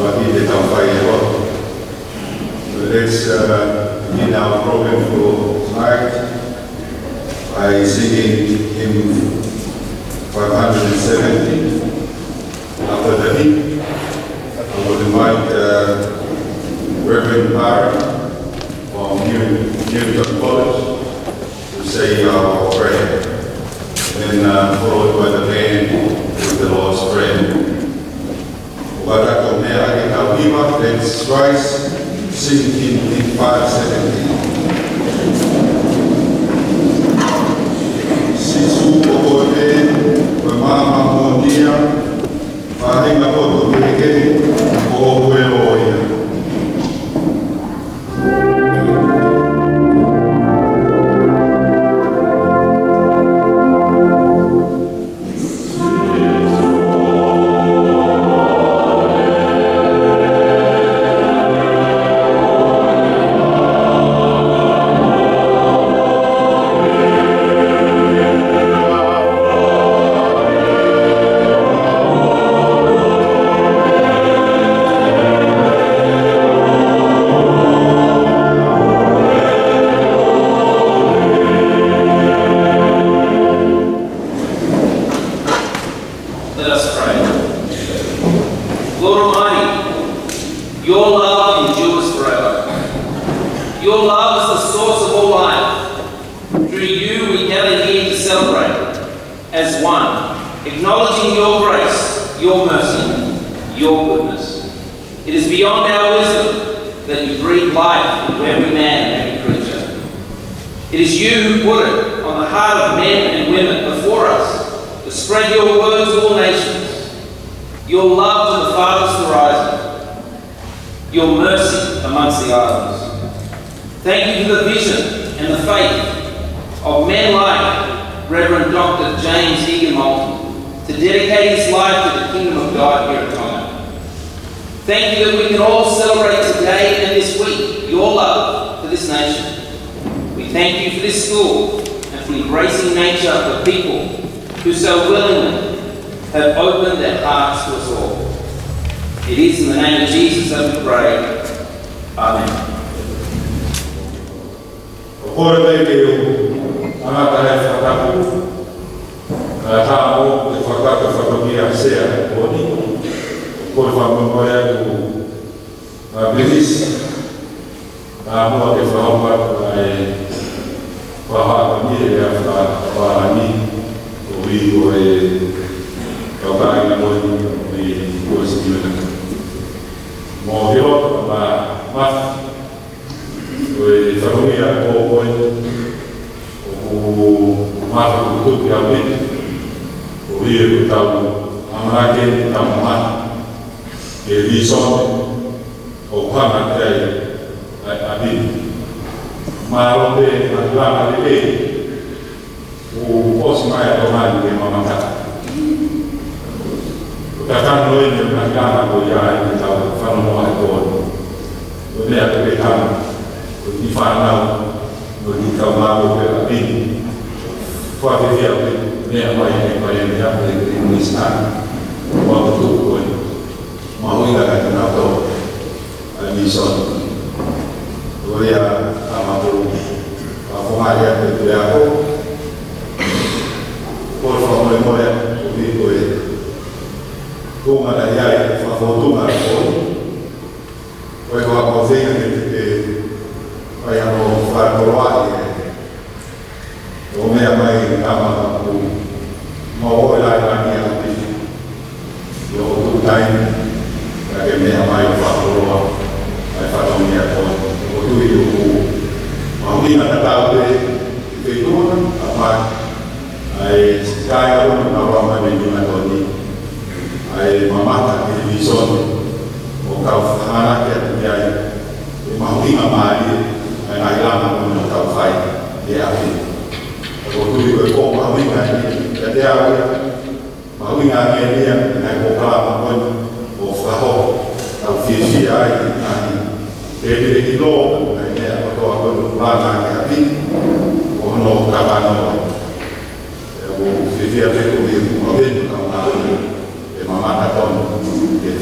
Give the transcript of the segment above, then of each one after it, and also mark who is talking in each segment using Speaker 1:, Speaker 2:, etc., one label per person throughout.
Speaker 1: Swahili Tampai. Let's begin our program for tonight by singing hymn 570. After the hymn, I would invite Reverend Barry from Newton College to say our prayer, and then followed by the band with the Lord's Prayer. Let's rise, sing hymn 570. Sisu Okote, Mama Mondia, Fahinga Poto Peke, Owe.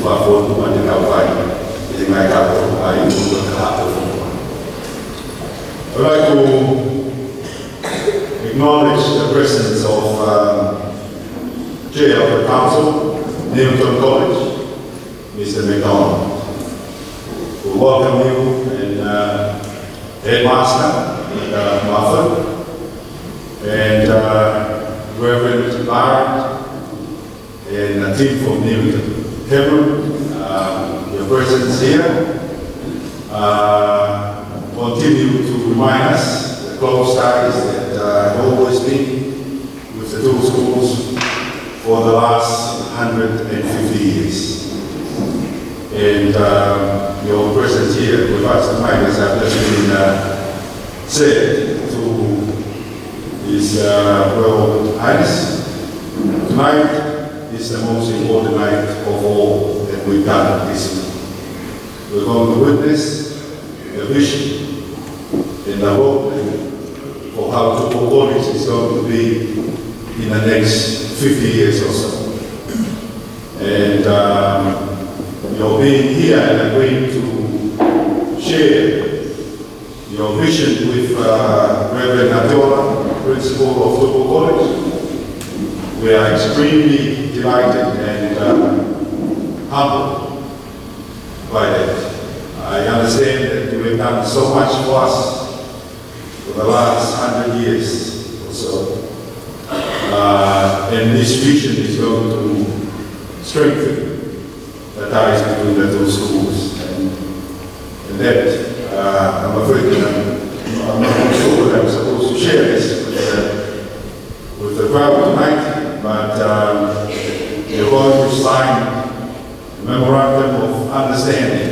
Speaker 1: for to want to come by. It's my capital. I use the capital. I'd like to acknowledge the presence of Chair of the Council, Newington College, Mr. McDonald. We welcome you and Headmaster, Martha, and Reverend Barrett, and a team from Newington. Cameron, your presence here continue to remind us the close ties that have always been with the two schools for the last 150 years. And your presence here with us tonight, as I've just been said to His Royal Highness, tonight is the most important night of all that we've done this week. We're going to witness the vision and the hope for how Tupou College is going to be in the next 50 years or so. And your being here and agreeing to share your vision with Reverend Natiola, Principal of Tupou College. We are extremely delighted and humbled by that. I understand that you have done so much for us for the last 100 years or so. And this vision is going to strengthen the ties between the two schools. And that, I'm afraid that I'm not sure that I'm supposed to share this with the crowd tonight, but you're going to sign a memorandum of understanding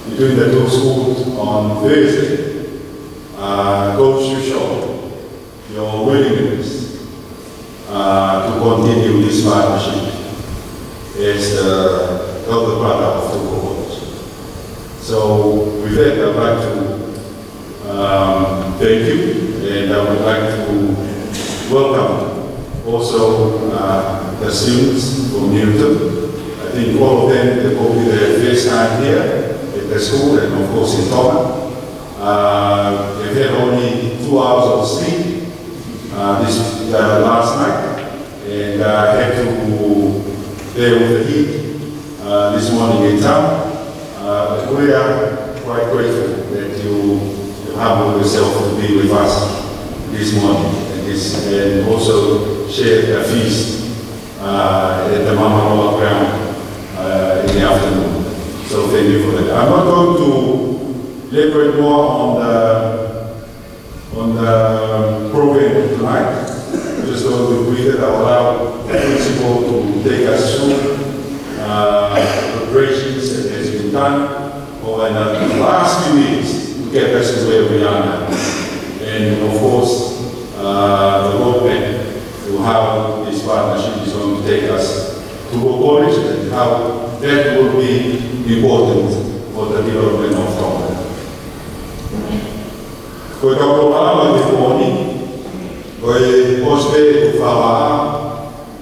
Speaker 1: between the two schools on Thursday. Goes to show your willingness to continue this partnership as the elder brother of Tupou College. So with that, I'd like to thank you, and I would like to welcome also the students from Newington. I think all of them, they will be their first time here at the school, and of course in Tonga. They've had only 2 hours of sleep last night, and had to deal with the heat this morning in town. We are quite grateful that you humbled yourself to be with us this morning, and also share a feast at the Mama Roa ground in the afternoon. So thank you for that. I'm not going to elaborate more on the program tonight. I'm just going to read it. I'll allow the principal to take us through preparations that has been done over the last few years to get us to where we are now. And of course, the roadmap to how this partnership is going to take us to college and how that will be important for the development of Tonga. Koe kaupro palama te kōni, koe ospe ku whawa,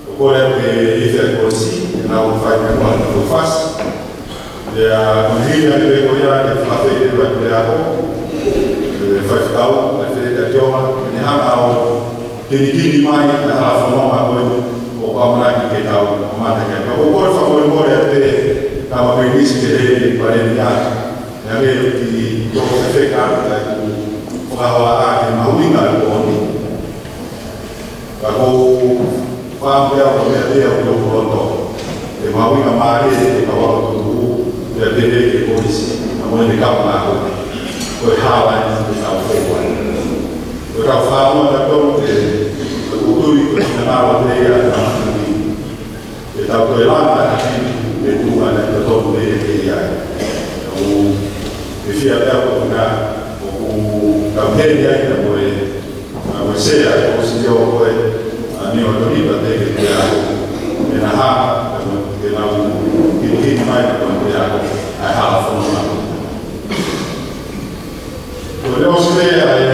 Speaker 1: ko kore pe iwhia kōsi, e nā o whai me kua ko whas. Ea mahina te koe ia te whawhi te rua te ako, e whaiwhitau, e whete tioma, e hanga o kini mai, e hala whanonga koe, o pamanaki ke tau, o matake. Ko kore whakore a te kama pēnisi te rei pare ni atu. E rei ki tō te wheka atu whawa a ke mahuinga i kōni. Ka kou whāmpea o mea rea o tōku roto. E mahuinga maare e ka wako tōku te a tere ke kōrisi. A moe te kapa nā kōni. Koe hāwai te tau whōwai. Koe kau whāmua ta tōku te kuturi koe tina nāwa te ea te mahuinga. Te tau koe langa te tūma te tōku te ea te ea. Te whia pēo ko ngā ka pēri ai ka moe sea o si o koe ni o toripa te ke te ako e na hā ke nau ki mai ka te ako ai hala whanona. Ko leo si mea e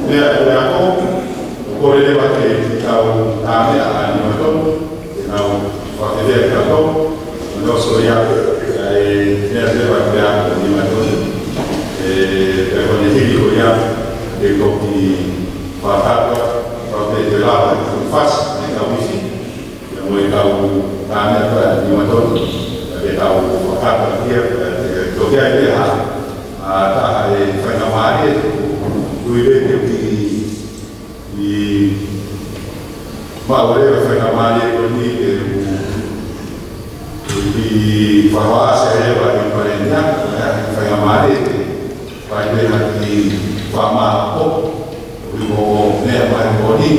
Speaker 1: mea e te ako o kore lewa ke tau tāmea a ni o tonu ke nau whakewea ka tonu o leo so ia Nella abbiamo di Madonna, per ogni ricordiamo che coppi fatto proprio dell'altra che faccio, ne cavo qui, noi cavo camera di Madonna, che cavo fatto qui, dove a fare una mare, lui vede ma voleva fare una mare con di farla serva di parentela, fai una mare, fai prima di fama po', primo ne mai buoni,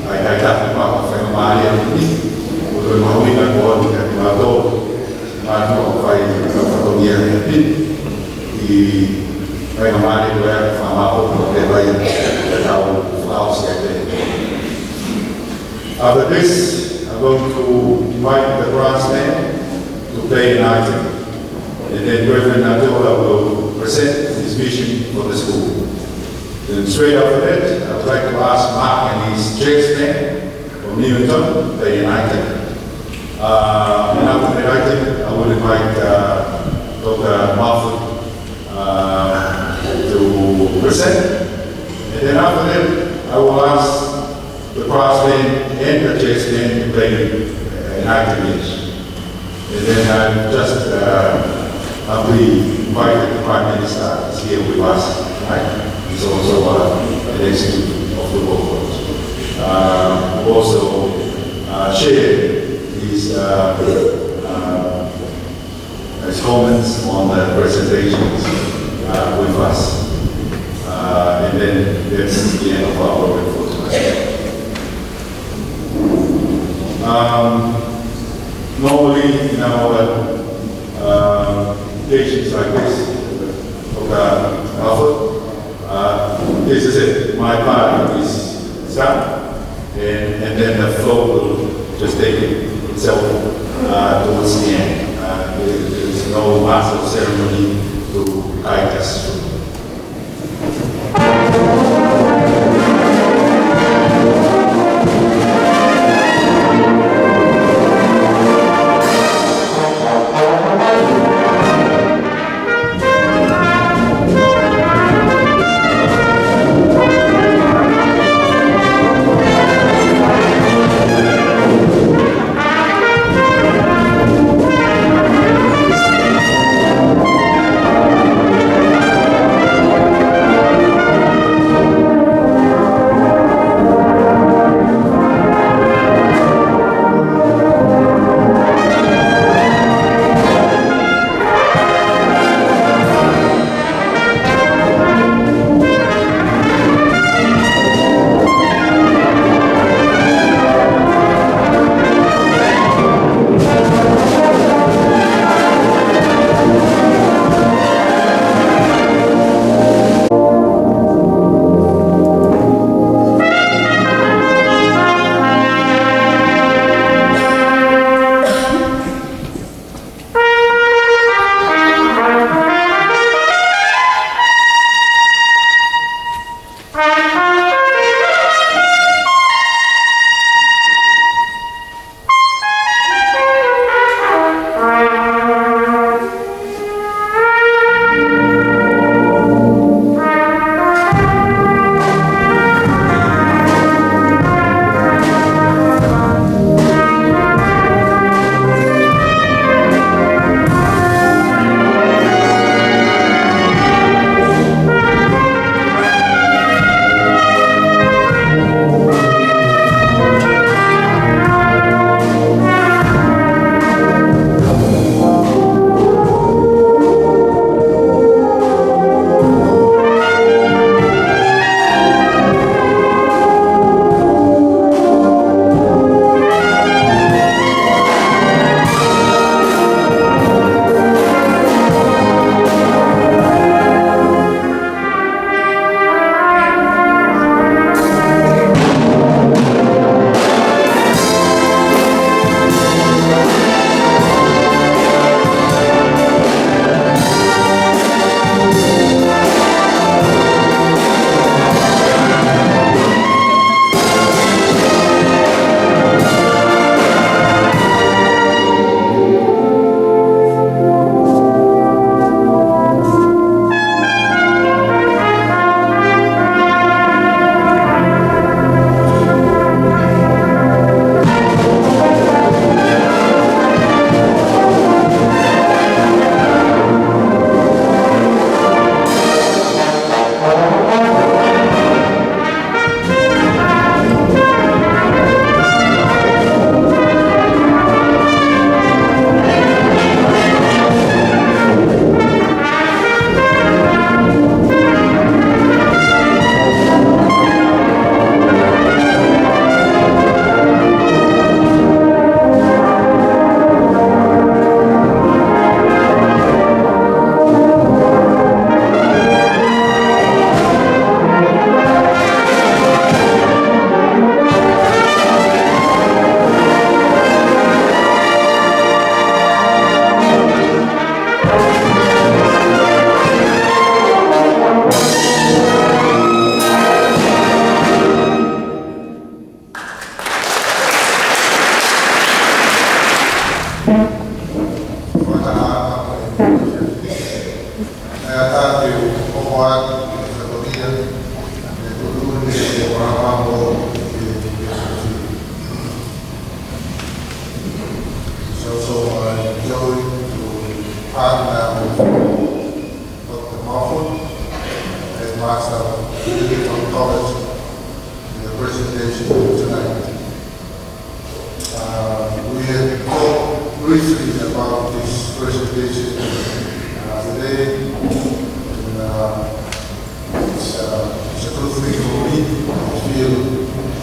Speaker 1: hai dato ma fai una mare lì, poi ma lui da buoni che mi ha dato, ma tu fai la fotonia di fai una mare dove fama po' perché vai a flausi e after this, I'm going to invite the brass band to play an item, and then Reverend Nadola will present his vision for the school. Then straight after that, I would like to ask Mark and his jazz band from Newington to play an item. And after the item, I will invite Dr. Marford to present. And then after that, I will ask the brass band and the jazz band to play an item each. And then I just humbly invited the Prime Minister is here with us tonight. He's also an executive of the board. Also shared his comments on the presentations with us. And then that's the end of our program for tonight. Normally, in our occasions like this, this is it. My part is done, and then the flow will just take itself towards the end. There is no massive ceremony to guide us through.
Speaker 2: So I joy to partner with Dr. Moffat and Master Newington College in the presentation tonight. We have talked briefly about this presentation today, and it's a good thing for me. I feel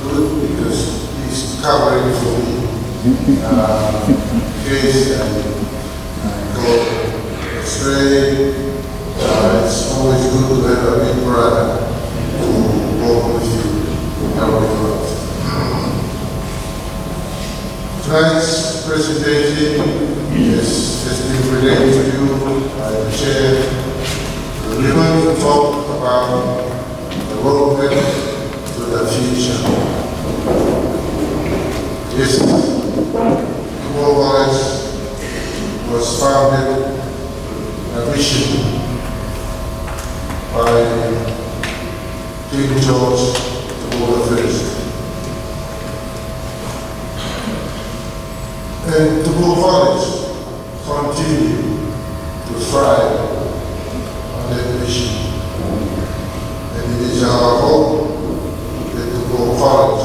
Speaker 2: good because he's covering for me case and go astray. It's always good to have a big brother to walk with you, help you out. Tonight's presentation has been related to you by the chair. We're going to talk about the roadmap to the future. Yes, Kabul College was founded a vision by King George I. And Kabul College continue to thrive on that vision. And it is our hope that Kabul College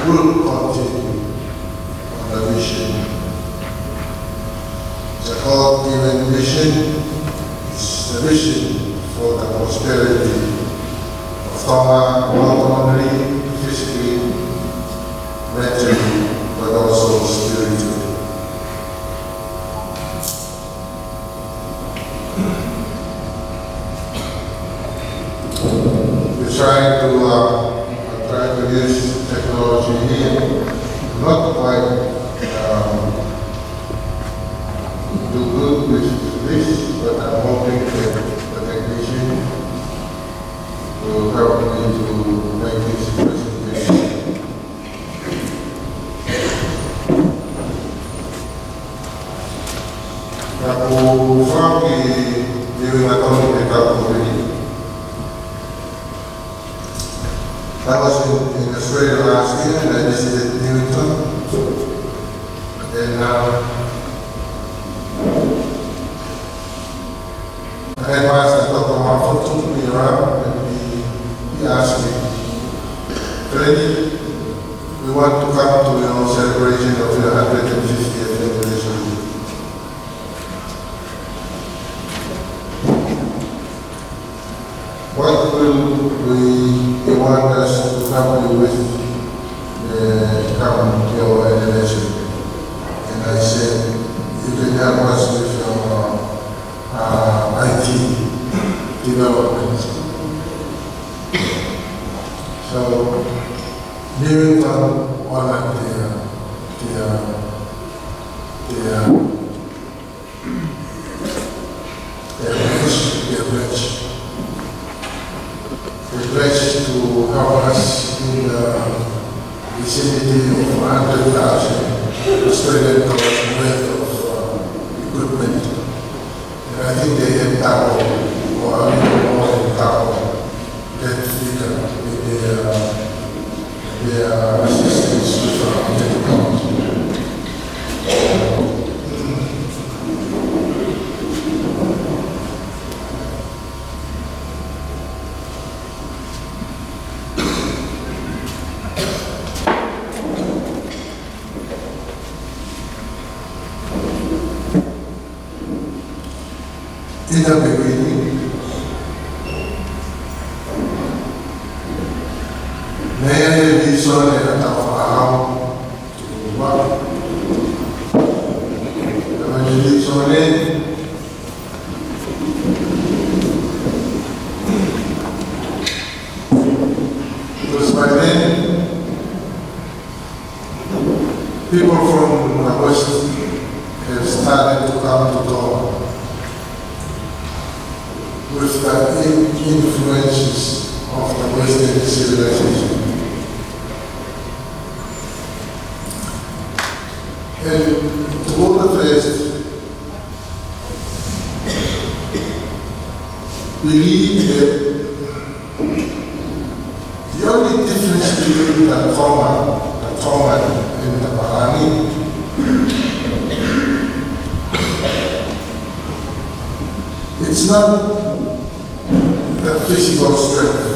Speaker 2: will continue on the vision. It's a God-given vision. It's the vision for the prosperity of Tonga, not only physically, mentally, but also spiritually. I'm trying to use technology here, not quite do good with this, but I'm hoping that the technician will help me to make this presentation. Aku faham di tahun kita I was in Australia last year and I visited Newington. And I had Master Dr. Moffat took me around and he asked me, Freddy, we want to come to your celebration of your 150th anniversary. What will we want us to help you with come your anniversary? And I said, you can help us with your IT development. So, Newington honored their pledge. They pledged to help us in the vicinity of 100,000 Australian dollars worth of equipment. And I think they have doubled, or a little more than doubled, that figure with their assistance from the government. In the beginning, Naya Vision and Tafaham to work. The Vision because by then, people from the West have started to come to Tonga with the influences of the Western civilization. And to all the rest, believe that the only difference between the trauma and the Bahani it's not the physical strength.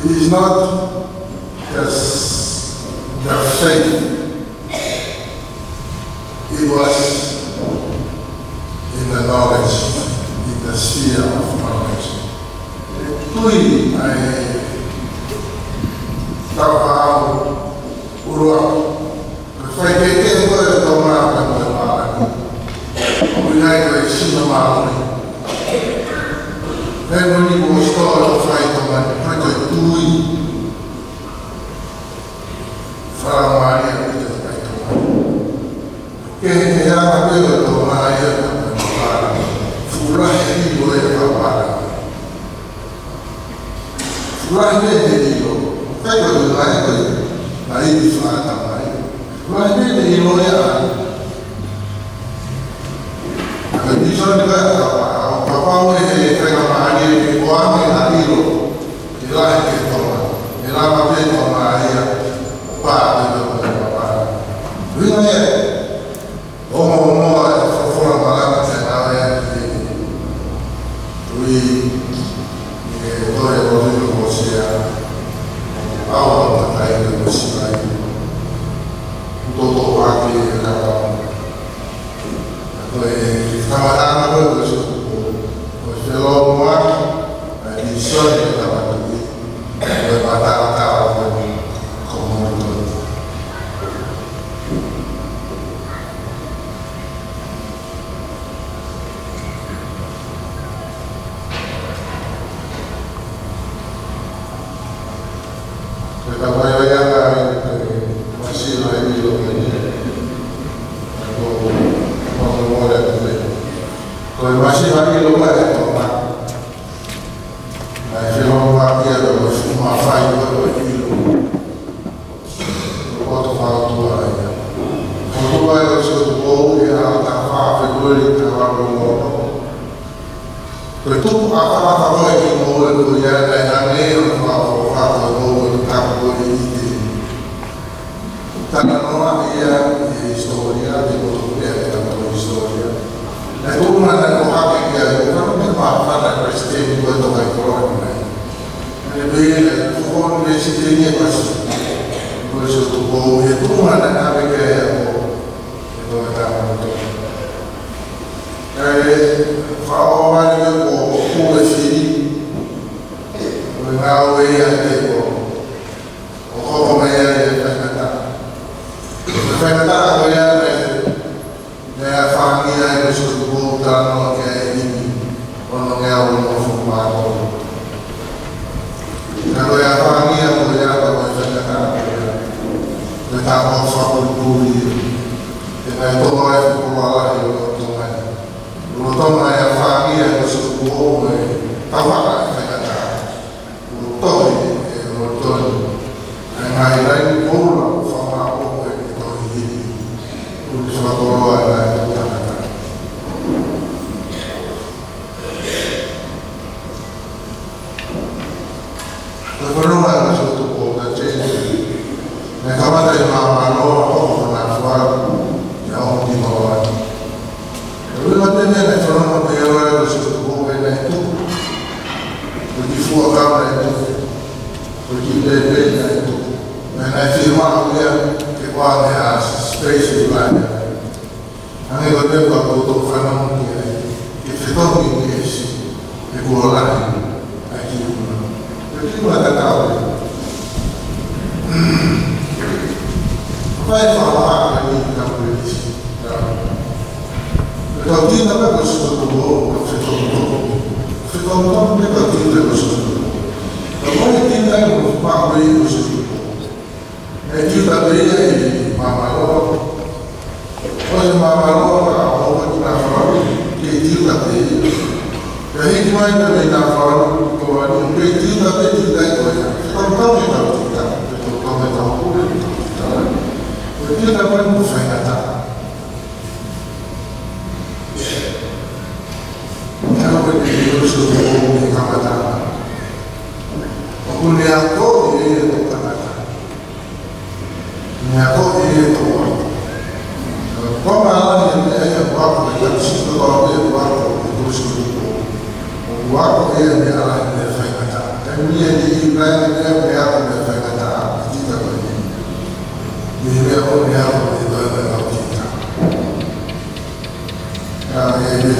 Speaker 2: It is not just the faith. It was in the knowledge, in the sphere of knowledge. Tui ai tawhau urua. Whai ke koe tō māraka koe māraka. Uinai koe sina māraka. Then when you go store to fight on my project, Tui Faramaya. Che era quello ormai fu l'antico e la fu l'antico quello che la di fatta mai l'antico era bisogna papà e frega mani e qua e la tiro e là che torna e là va bene ormai parte del papà lui è kweli ndio ni kama tana. Kuna yako yeye kutana. Ni yako yeye toa. Kwa maana ni yeye wako na kushika kwa wako wako yeye ni ala ni fanya tana. Kama yeye ni Ibrahim yeye yako ni fanya tana. Kijita kwa nini? Ni yako ni yako ni ndio na kijita. Yeye ni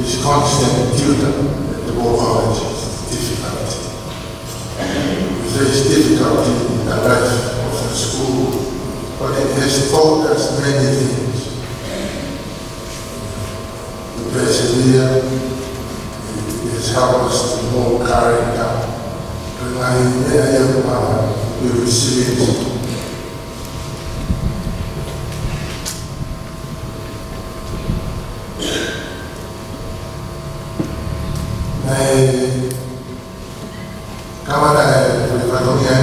Speaker 2: this constant tutor at the War College is difficult. There is difficulty in the life of the school, but it has taught us many things. To persevere, it has helped us to know character, to be resilient. Kama tulivyotumia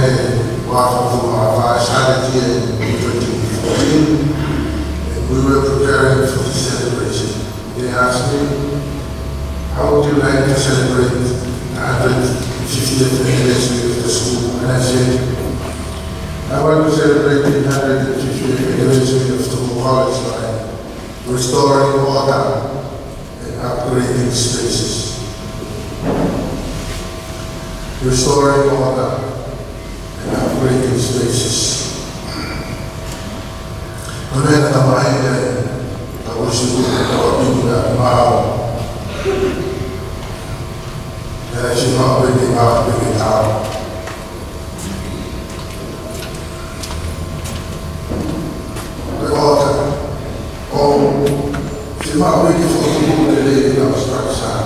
Speaker 2: we were preparing for the celebration. They asked me, how would you like to celebrate the 150th anniversary of the school? And I said, I want to celebrate the 150th anniversary of the college by restoring order and upgrading spaces. Restoring order and upgrading spaces. Tunaenda na maendeleo na ushiriki wa bidhaa mao. Lazima waweke bidhaa. Order. Sima waweke fotokopi na structure.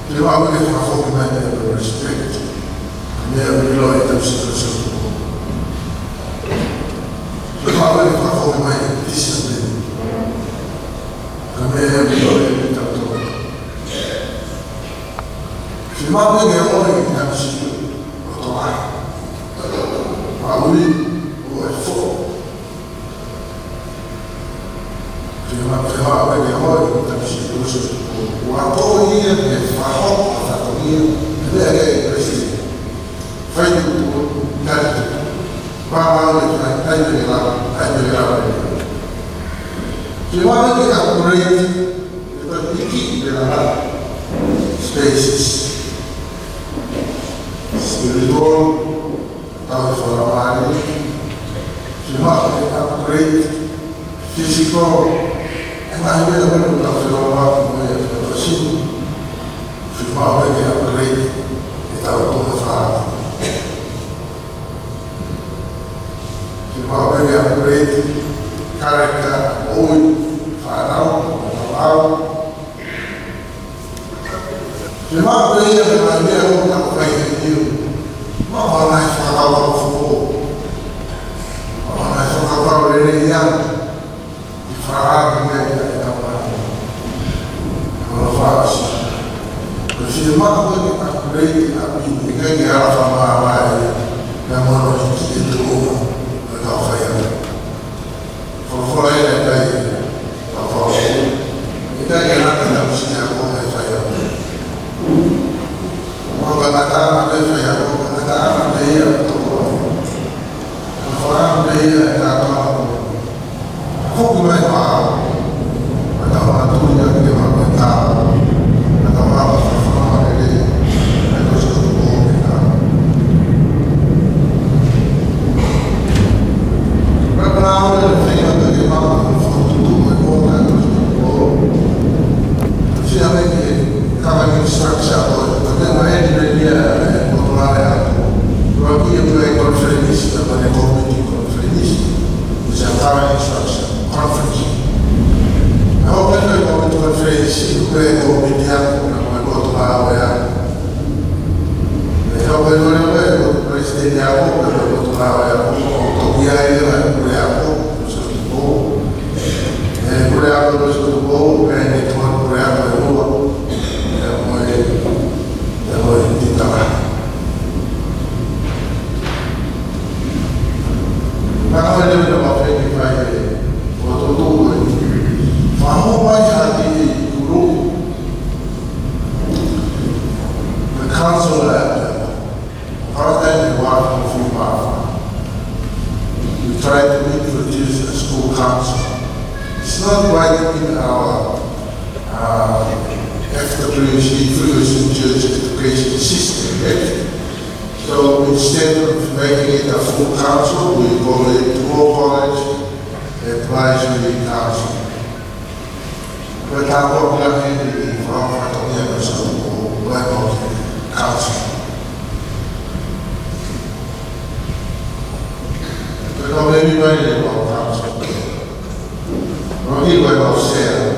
Speaker 2: Sima waweke fotokopi na respect. Ndio bilo itamshika. Kalau kita format disiplin, kami boleh tahu. Semua orang yang mesti berdoa, awali berfokus. Semua orang yang mesti berfokus. Waktu ini faham, waktu ini ada presiden. Faham itu Para I you want to upgrade the key spaces. Spiritual, for our you want to upgrade physical, and I will have the machine. You want to upgrade without Already upgrade character, old, Pharaoh. The more we have an idea of what we do, more nice Pharaoh of war. More nice Pharaoh really young. The Pharaoh made all of us. Because the more we upgrade, we can get out of our life, the more we get to over. For kita kena tidak mesti aku saya. Mau kata ada saya, kata ada dia, orang dia kata aku bukan apa, ada orang tu yang dia minta, ada orang dia, ada sesuatu minta. Berapa Presidente council part-time and work full part. We try to introduce a school council. It's not quite in our FWC, Ferguson Church education system yet. So instead of making it a full council, we call it War College Advisory Council. But our organization is from the level council. But not everybody in our council. Not everybody will share.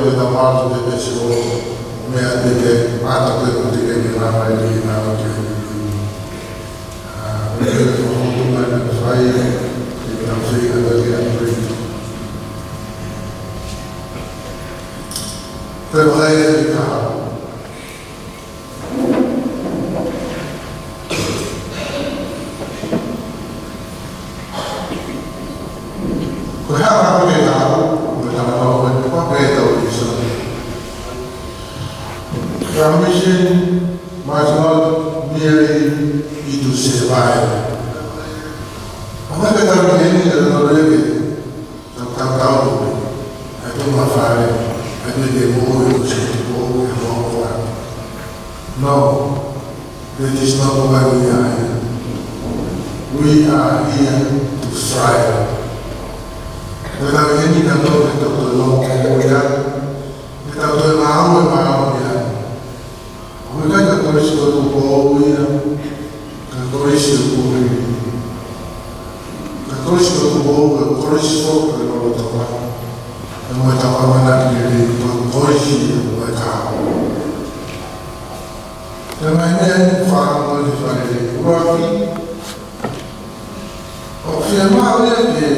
Speaker 2: With the trabalho de pessoa, meia de mata pelo de na maioria na outra. Eu vou tomar na praia e não sei o que é preto. Trabalhei de carro. Mission, mas not merely to survive. Uma vez eu me lembro do livro, do cantal, é de uma falha, é de demônio, de demônio, No, that is not why we are here. We are here to strive. Kita ini kan tu kita tolong kemudian kita tolong mau ya. Mereka tulis suatu buku ya, tulis suatu buku, tulis suatu buku, tulis suatu kalau tahu, kalau tahu mana diri, tulis mereka. Namanya faham tulis lagi, berarti, firman dia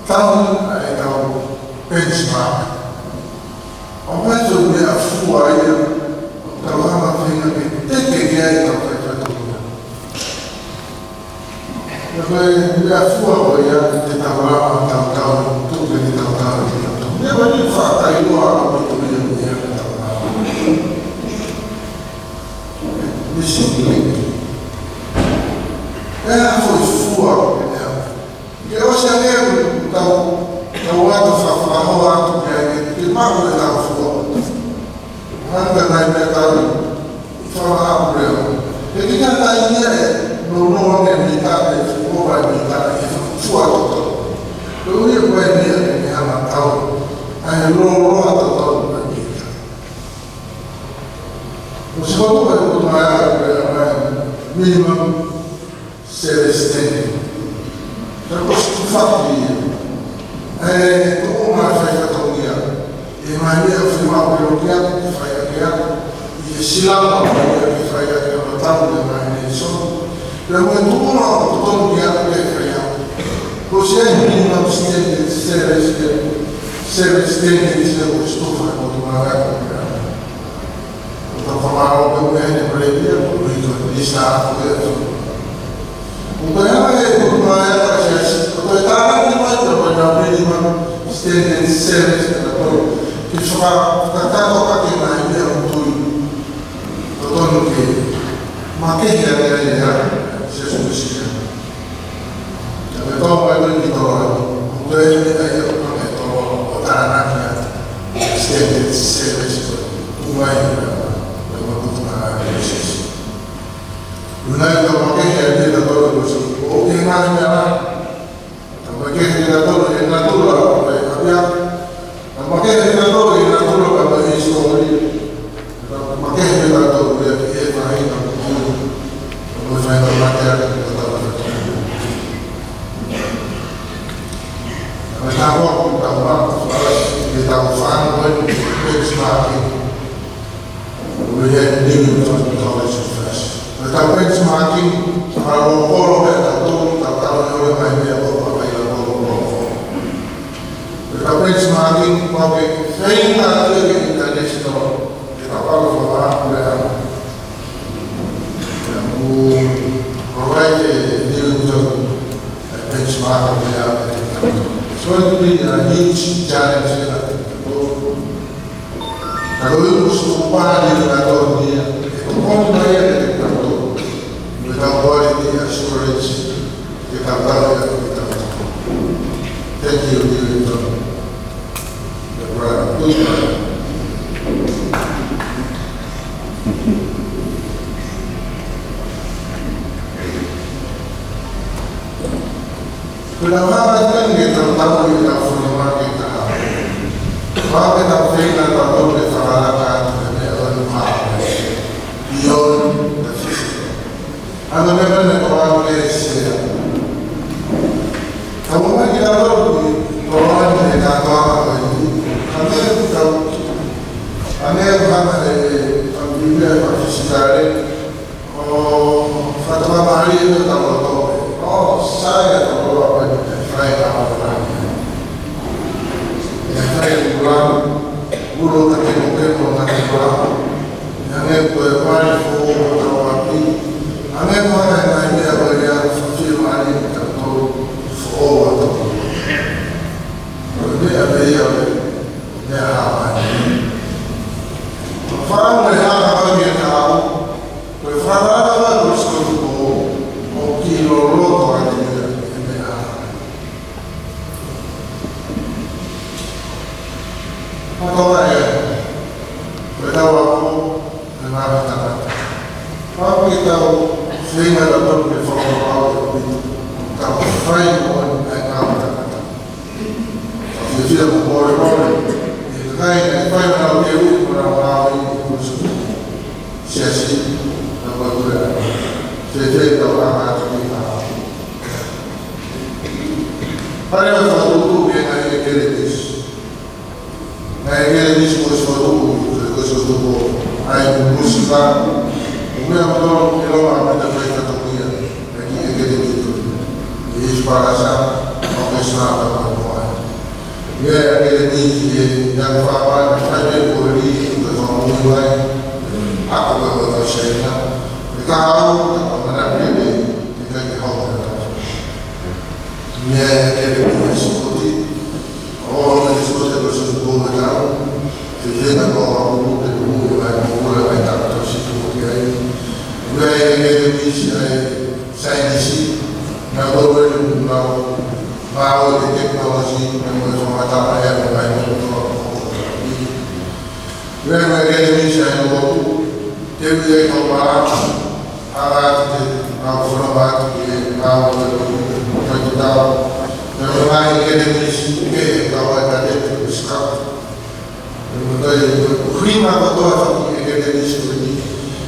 Speaker 2: tahu atau benchmark, apa itu dia fuaya. Trabalhava finalmente, tem que ganhar para fazer tudo. Eu falei, a sua olhada de trabalhar, tudo que ele trabalhava. Eu falei, de fato, aí eu amo muito bem o que trabalhava. Disciplina. Ela foi sua, eu achei que o ato foi o ato que mal era sua. Anda na metade fala problema. Ele já está aí no nome militar, ou vai militar, foto. Eu ia para ele, me amatou. Aí não todo na vida. O segundo vai tomar mínimo celestino. Depois tu família. Como uma festa tão dia. E Maria afirmava pelo que e silava que fazia aquela tábua de manutenção, pelo menos todo o dia que fazia. Você é menino, você tem que ser estufa quando uma época. Então, falava que eu ia para ele, está então, ela é uma época, eu estava de mais trabalhando, mínima, estende ser que só cantar tocar aqui na ideia do todo que mas quem é a ideia Jesus Cristo então vai ver que todo o que é eu prometo botar na minha estende ser uma Jesus não é como quem é a ideia todo o que mais me ama então quem é a ideia todo é natural havia makanya kita tahu ini natural kata histori, makanya kita tahu dia main kalau saya terbaca kita tahu. Kita tahu kita faham benchmarking, kemudian ini knowledge fresh. Kita benchmarking kalau kita tahu orang lain dia apa yang benchmarking public saying that the international who provide a new benchmark of the so it will be a huge challenge kalau itu serupa di latornya itu pun bayar detektor without quality assurance kita tahu ya kita thank you director. Kenapa kita tahu kita format kita, bahwa kita fikir tahu kita lakukan beyond the physical. Ada memang orang Malaysia. Kamu kita tahu orang yang kata apa ini, kami tahu Camere famiglie partecipare ho fatto la marina da loro sai che loro fai la e fai il plan uno che non è plan e a me poi fare fuoco trovati a me poi la idea per firmare tanto fuoco perché avevo Farang mereka akan dia tahu, berfarang apa terus kerupuk, oki lolo orang dia mereka. Apa ya? Beritahu aku kenapa kata. Apa kita sehingga dapat berfarang apa itu? Kalau fain pun mereka kata. Tapi tidak boleh. Kain kalau dia orang siasi nama dia saya tahu apa itu pada waktu itu dia naik keledis sesuatu air musika kemudian kalau kita ada mereka tahunya lagi keledis itu di sekolah apa Islam dia keledis yang faham ada boleh bersama mulai aku beberapa syaitan kalau mana dia kita kehauan dia keledis seperti orang seperti bersentuh dengan sehingga kalau aku mulai tak terus itu dia keledis saya di nak berburu mau di teknologi yang bersemacam yang lain Mereka Indonesia yang waktu dia kembali alat format kalau kita memang Indonesia ke kalau ada itu sekarang prima betul Indonesia ini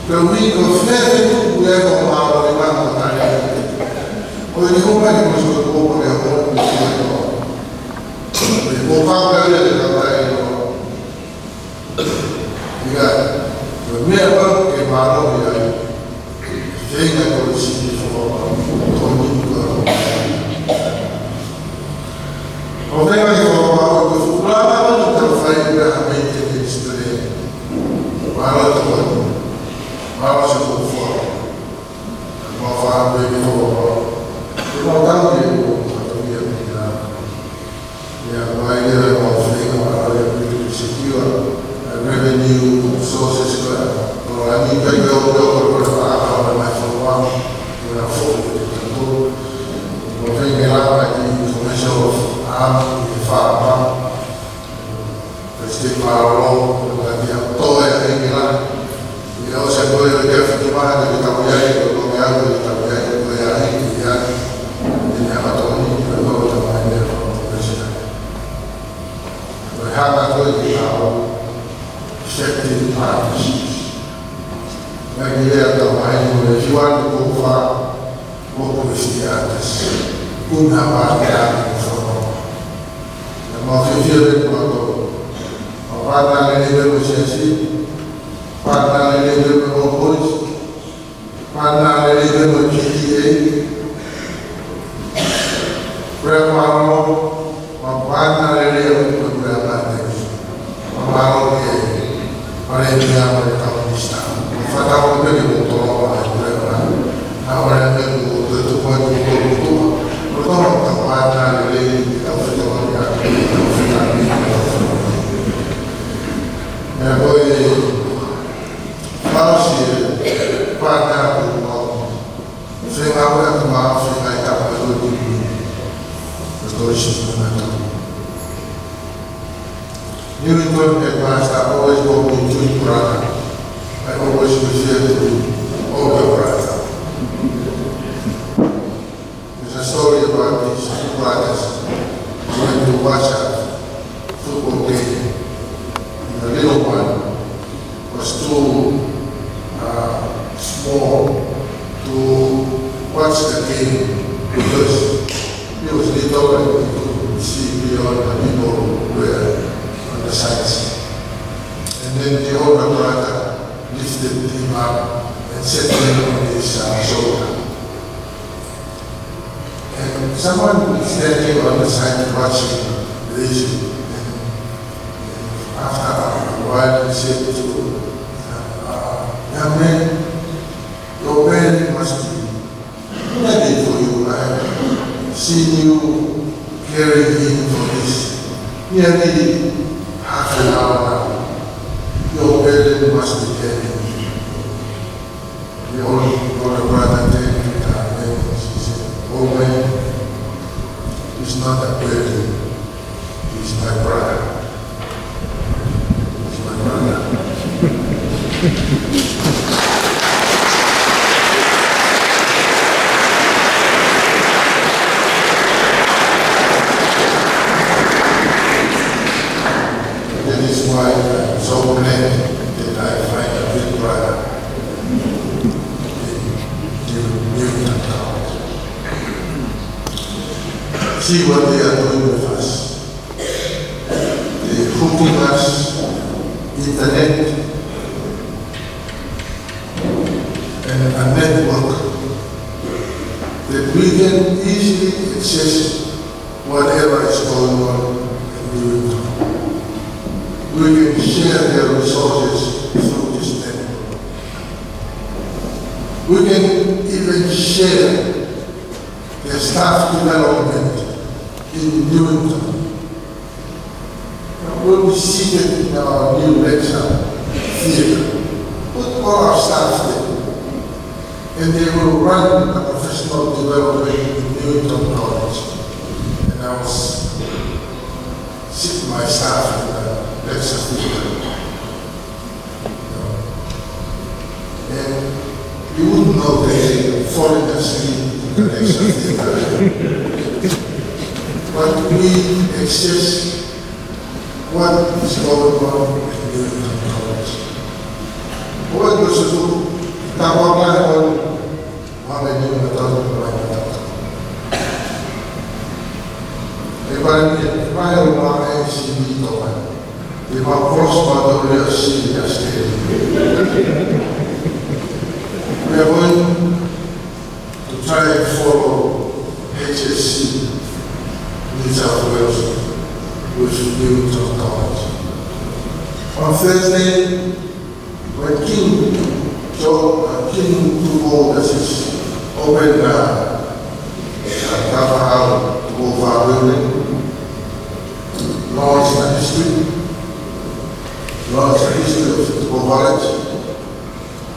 Speaker 2: kalau kita boleh kembali memang ada kalau di rumah di masuk ke rumah yang bukan dari apa Jika mereka kemarin ya, sehingga polisi semua tolong juga. Kalau mereka kalau itu ulama pun terfaham dengan itu istri, malah tuan, malah sebuah, malah faham begitu. Kalau tahu dia atau dia tidak, ya baik dia mau sehingga malah dia begitu secure. Revenue sources kalau lagi kalau berapa macam tentu mungkin lagi commercial farm festival lagi atau yang bilang ya saya boleh lihat di mana kita punya kita punya ini apa tuh ini kalau temannya presiden berharap itu kita Safety partnerships. Bagi dia tambahin oleh Juan Kufa, Opositiates, Una Partia, yang mau fikirin waktu partner ini negosiasi, partner ini berkompos, partner ini berGTA, berapa partner ini berberapa Membangun oleh dia mereka bisa. Fatwa itu dibutuhkan oleh orang yang bertujuan untuk bertolong kepada dari Afrika ya boleh masih pada bertolong sehingga orang maaf sehingga tak perlu bertulis dengan New England advice I always go into Quran. I always refer to older brother. There's a story about these two brothers who went to watch a football game. The little one was too small to watch the game because he was little and he couldn't see beyond the people where the sides. And then the older brother lifted him up and set him on his shoulder. And someone was standing on the side watching the issue. And after a while, he said to young man, your parent must be ready for you. I have seen you carrying him for this nearly half an hour now. Your parent must be carrying him. The older brother turned to her and she said, oh man, he's not a burden. He's my brother. He's my brother. That is why I'm so glad that I find a big brother in Newton Town. See what they are doing with us. They're hooking us, internet, and a network that we can easily access whatever is going on in Newton. We can share their resources through this network. We can even share their staff development in Newington. We'll be seated in our new lecture theater. Put all our staff there. And they will run a professional development in Newington College. And I was sitting my staff in the lecture theater. And you wouldn't know they falling asleep in the lecture theater. But we access what is going on in Newington College. What was it do? Kapag on mga yung natawag ng mga natawag. Iba yung mga ACB dito man. Di ba cross-model WSC yesterday? We are going to try and follow HSC New South Wales with Newington College. On Thursday, when King Tumo, that is open Kapahal Boulevard building, launched a history of the College,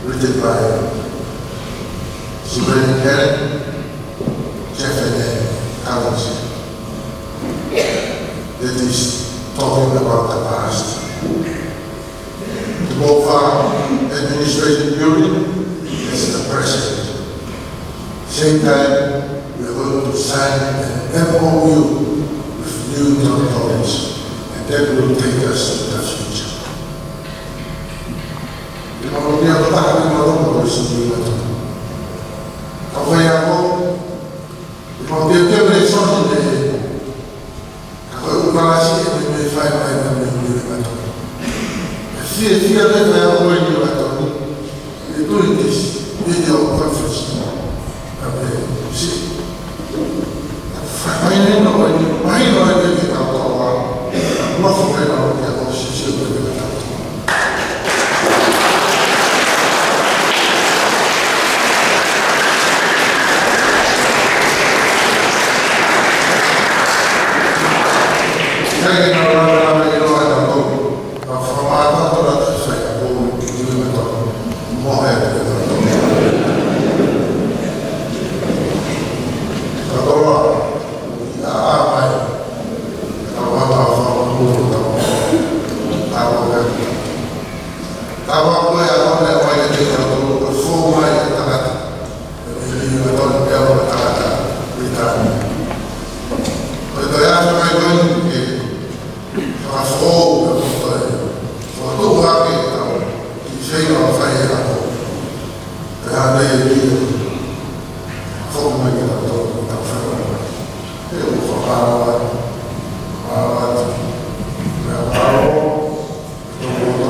Speaker 2: written by Subrani Karen, Jeff and Collins, that is talking about the past. The Boulevard Administration Building is the present. Same time, we are going to sign an MOU with Newington College, and that will take us to the future. Di ba kung niya katakan ng mga mga sa Newington? Kaya ako, di ba kung niya lesson hindi, ako umalasi at may 5 ng Newington. Siya na kaya ako yung Newington. Doing this video conference. See, I know I didn't get out of our nothing I know that was should have been out.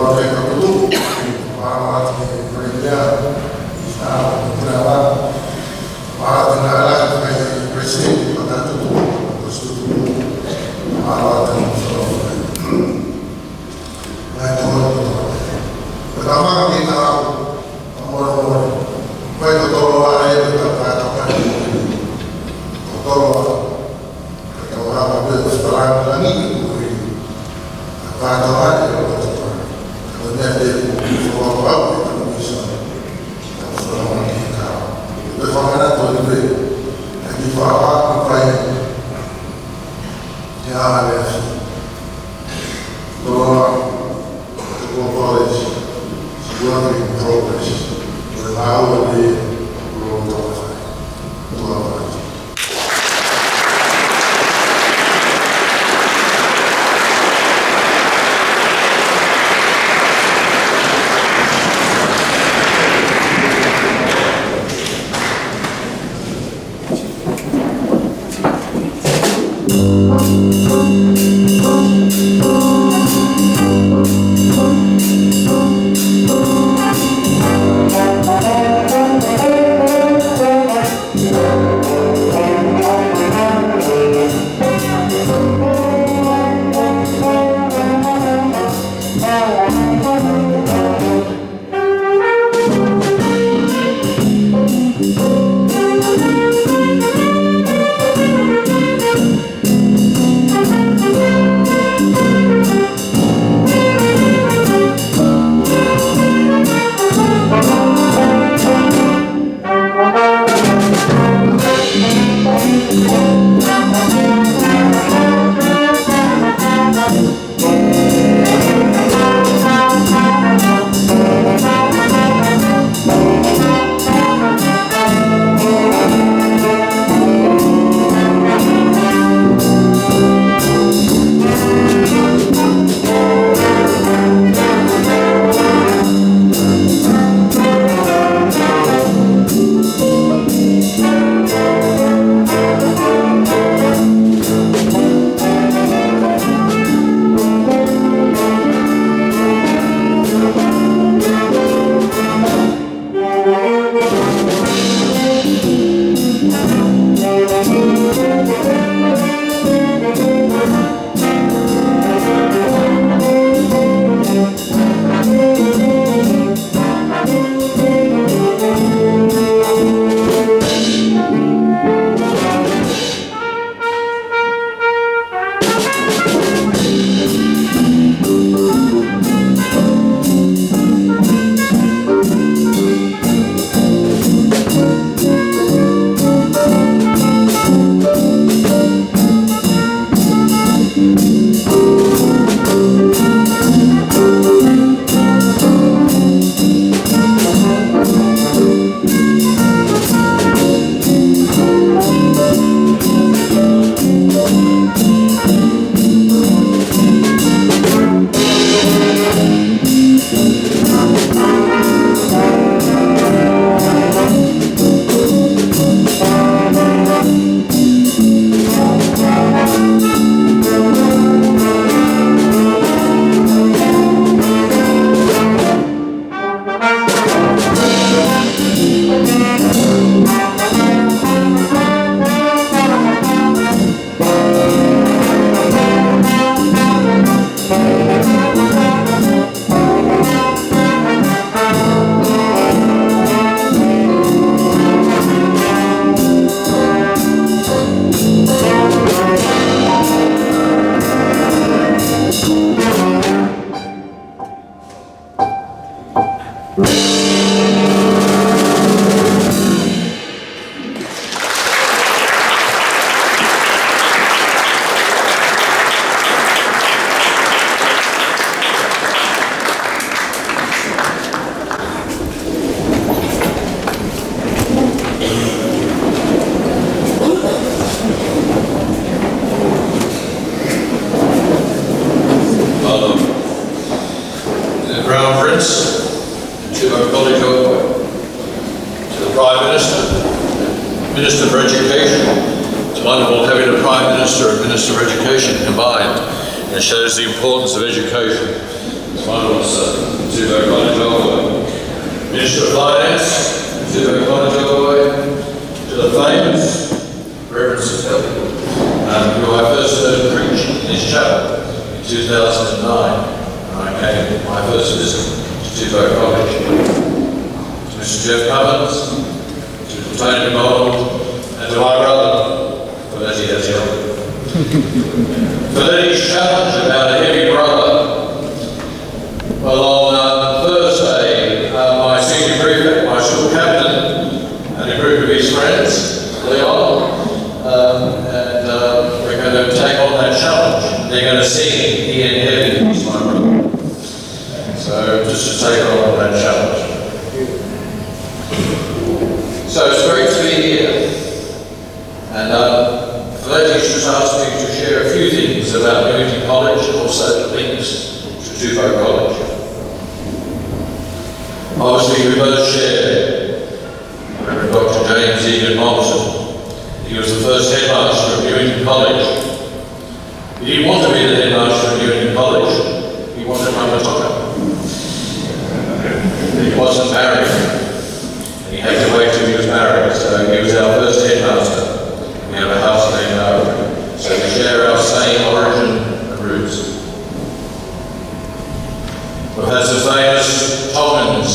Speaker 2: Kalau mereka betul, malah mereka malah tinggal kayak presiden pada itu terus itu malah pertama kita orang baik tolong ada kita katakan tolong kalau apa setelah lagi kata ada kemudian dia semua apa kita bisa selama kita bagaimana tuh lebih lagi apa yang ya ada tolong college working in progress without the road of
Speaker 3: Minister for Education. It's wonderful having a Prime Minister and Minister for Education combined. It shows the importance of education. It's wonderful, sir. Tupou College Galway. Minister of Finance, Tupou College Galway. To the famous Reverend St. who I first heard preach in this chapel in 2009 when I came my first visit to Tupou College. To Mr. Jeff Cummins, to Tony Bold, and to my brother, for that he has helped. For that his challenge about a heavy brother. Well, on Thursday, my senior prefect, my school captain, and a group of his friends, Leon, we're going to take on that challenge. They're going to sing Ian Heavy, he's my brother. So, just to take on that challenge. So, it's great to be here. And Valerie just asked me to share a few things about Newington College and also the links to Tupou College. Obviously, we both share Reverend Dr. James Egan Moulton. He was the first headmaster of Newington College. He didn't want to be the headmaster of Newington College. He wanted Mamataka. He wasn't married. He had to wait till he was married, so he was our first headmaster. We have a house named after him, so we share our same origin and roots. We've had some famous Tomans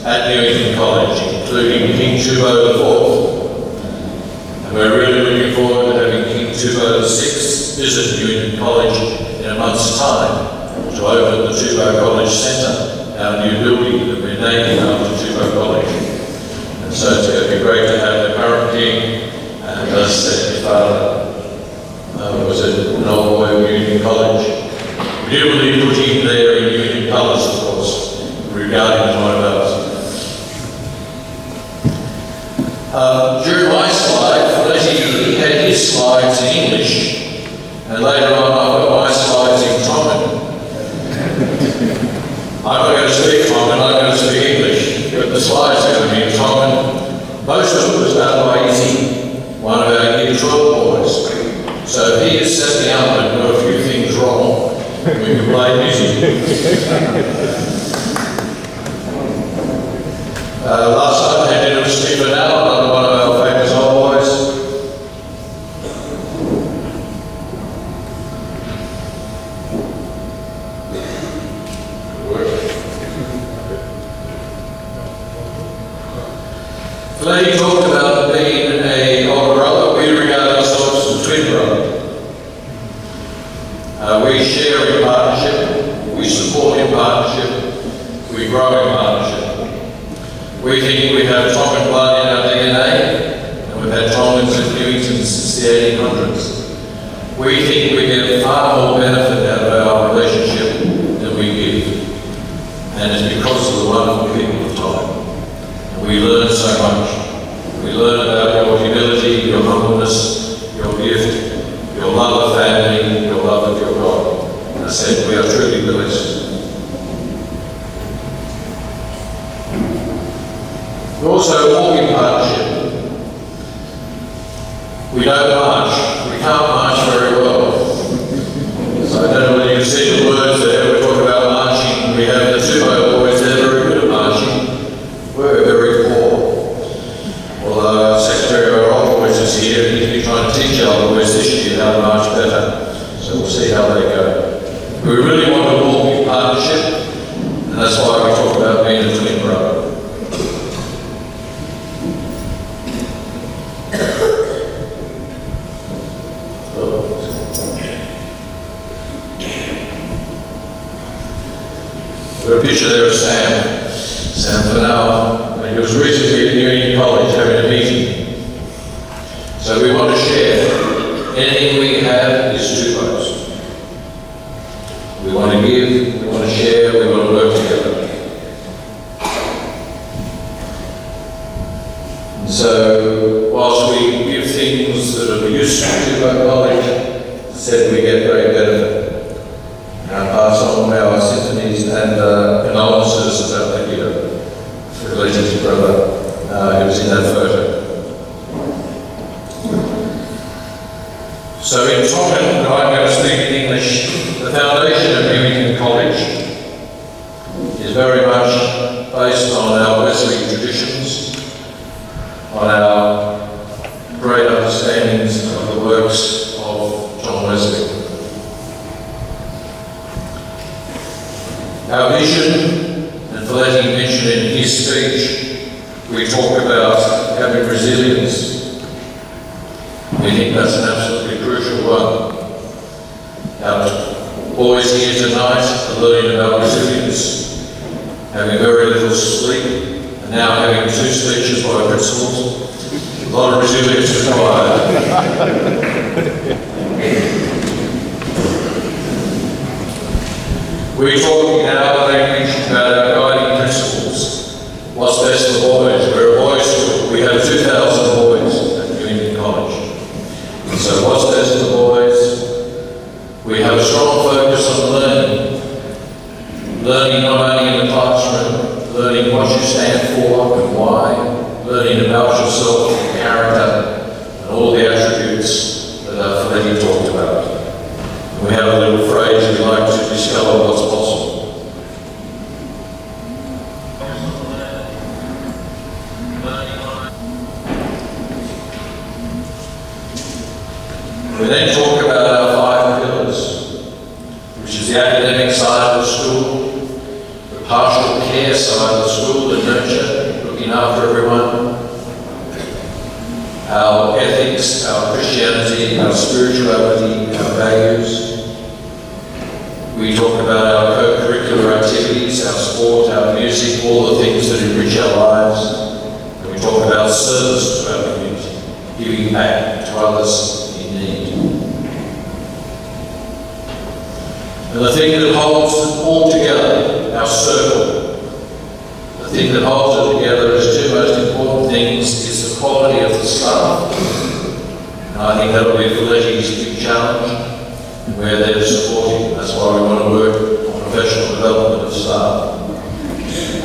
Speaker 3: at Newington College, including King Tupou IV. And we're really looking forward to having King Tupou VI visit Newington College in a month's time to open the Tupou College Centre, our new building that we're naming after Tupou College. And so it's going to be great to have the current King and as said his father was an old boy of Newington College. We do believe put him there in Newington colours, of course, regarding him one of ours. During my slide, he had his slides in English, and later on I've got my slides in Tongan. I'm not going to speak Tongan, I'm going to speak English, but the slides are going to be in Tongan. Most of it was done by Izzy, one of our Year 12 boys. So if he has set me up and got a few things wrong, we can blame Izzy. Last time I had dinner with Stephen Allen, one of our famous old boys. Lady talked about being an older brother. We regard ourselves as a twin brother. We share in partnership, we support in partnership, we grow in partnership. We think we have Tongan blood in our DNA, and we've had Tongans in Newington since the 1800s. We think we get far more benefit out of our relationship than we give. And it's because of the wonderful people of Tongan. And we learn so much. We learn about your humility, your humbleness, your gift, your love of family, your love of your God. And I said, we are truly blessed. We also walk in partnership. We don't march. We can't march very well. So I don't know whether you see the words there. We talk about marching. We have the Tupou boys, they're very good at marching. We're very poor. Although our Secretary of our boys is here, and he's been trying to teach our boys this year how to march better. So we'll see how they go. We really want to walk in partnership, and that's why we talk about being a twin brother. Got a picture there of Sam Fanoa, when he was recently at Newington College having a meeting. So we want to share. Anything we have is Tupou's. We want to give, we want to share, we want to work together. And so, whilst we give things that are useful to Tupou College, said we get great benefit. Pass on our symphonies and condolences about the religious brother who was in that photo. So in Tongan, I'm going to speak in English. The foundation of Newington College is very much based on our Wesley traditions, on our great understandings of the works of John Wesley. Our vision, and Valetti mentioned in his speech, we talk about having resilience. We think that's an absolutely crucial one. Our boys here tonight are learning about resilience, having very little sleep, and now having 2 speeches by principals. A lot of resilience required. We're talking now, language about our guiding principles. What's best for boys? We're a boys' school. We have 2,000 boys at Community College. So what's best for boys? We have a strong focus on learning. Learning not only in the classroom, learning what you stand for and why, learning about yourself, your character, and all the attributes that Valetti talked about. We have a little phrase we like to discover what's possible. We then talk about our 5 pillars, which is the academic side of the school, the pastoral care side of the school, the nurture, looking after everyone, our ethics, our Christianity, our spirituality, our values. We talk about our co-curricular activities, our sport, our music, all the things that enrich our lives. And we talk about service to our community, giving back to others in need. And the thing that holds it all together, our circle, the thing that holds it together as 2 most important things is the quality of the staff. And I think that'll be Valetti's big challenge. We're there to support him. That's why we want to work on professional development of staff.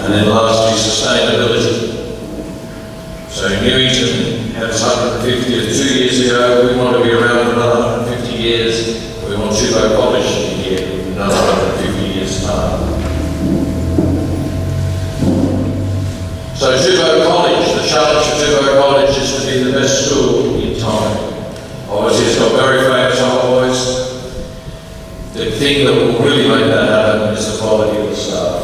Speaker 3: And then lastly, sustainability. So Newington had its 150th 2 years ago. We want to be around for another 150 years. We want Tuvo College to be here in another 150 years' time. So Tuvo College, the challenge for Tuvo College is to be the best school in time. Obviously it's got very famous old boys. The thing that will really make that happen is the quality of the staff.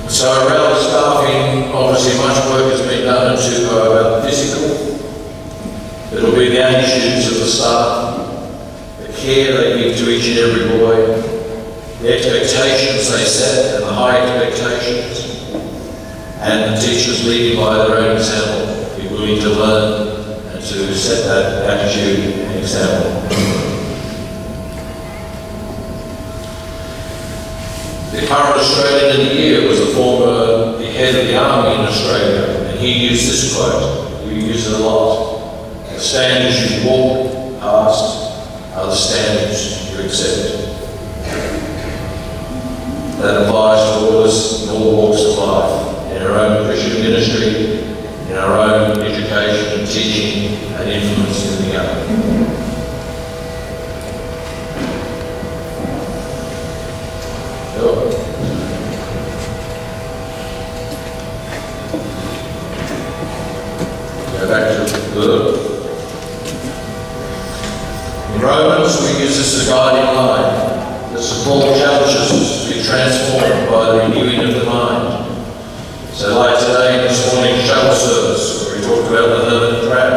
Speaker 3: So around the staffing, obviously much work has been done to go about the physical. It'll be the attitudes of the staff, the care they give to each and every boy, the expectations they set and the high expectations. And the teachers leading by their own example, be willing to learn and to set that attitude and example. The current Australian of the Year was the head of the army in Australia, and he used this quote. We use it a lot. The standards you walk past are the standards you accept. That applies to all of us in all walks of life. In our own Christian ministry, in our own education and teaching and influence in the other. Go back to the Word. In Romans, we use this as a guiding line. This Paul challenges us to be transformed by the renewing of the mind. So like today, this morning's shuttle service, where we talked about the hermit crab,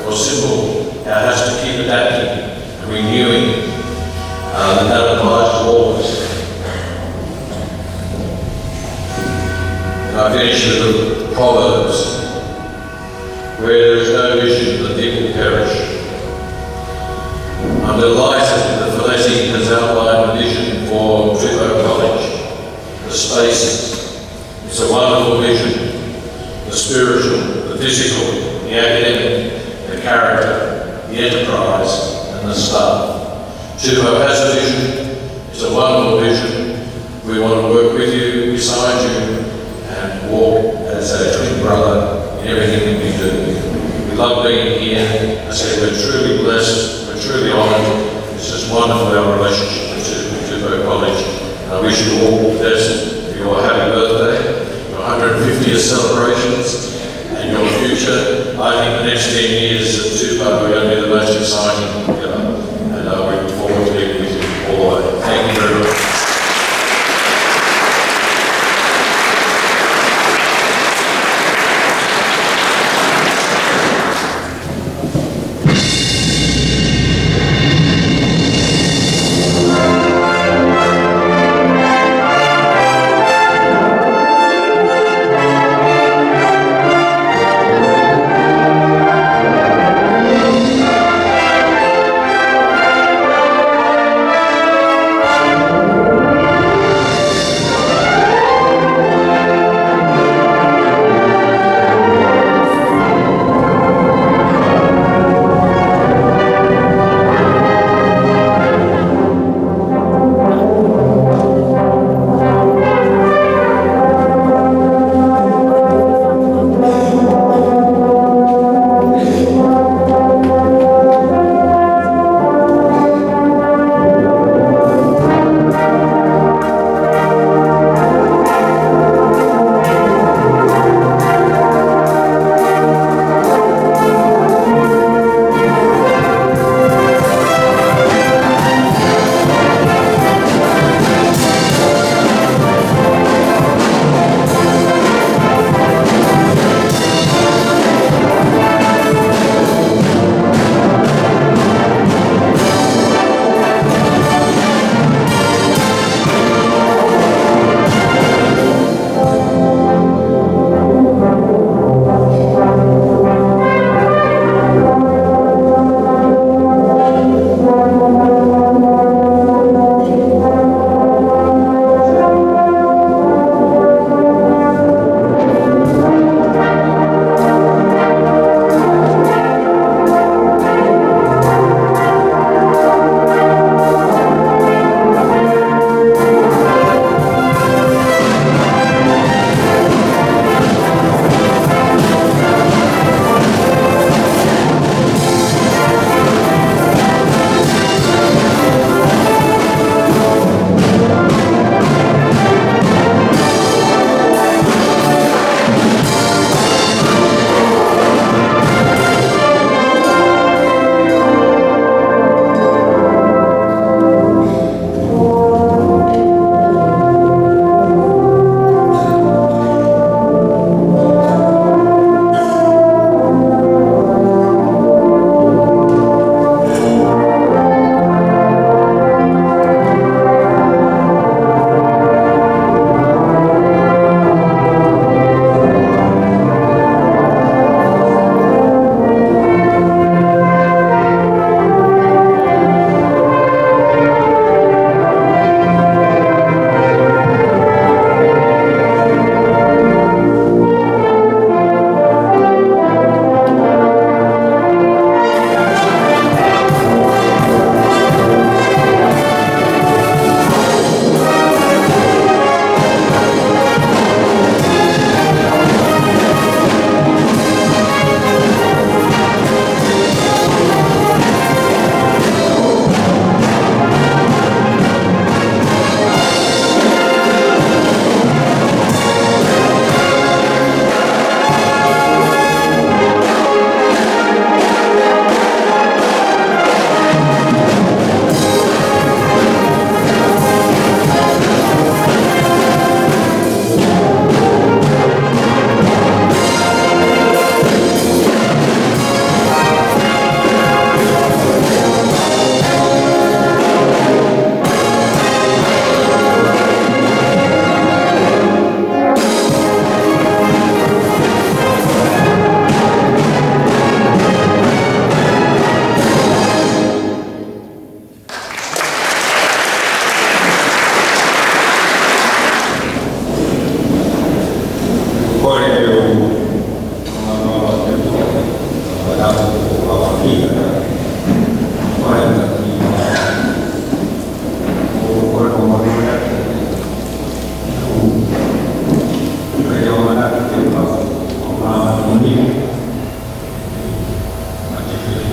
Speaker 3: or symbol, how it has to keep adapting and renewing, and that applies to all of us. And I finish with the Proverbs, where there is no vision, the people perish. I'm delighted that Valetti has outlined a vision for Tuvo College, the spaces. It's a wonderful vision, the spiritual, the physical, the academic, the character, the enterprise, and the staff. Tuvo has a vision, it's a wonderful vision. We want to work with you, beside you, and walk as a twin brother in everything that we do. We love being here. I say we're truly blessed, we're truly honoured. It's just wonderful our relationship with Tupou College. And I wish you all the best for your happy birthday, your 150th celebrations, and your future. I think the next 10 years at Tupou are going to be the most exciting ever. And we look forward to being with you all the way. Thank you very much.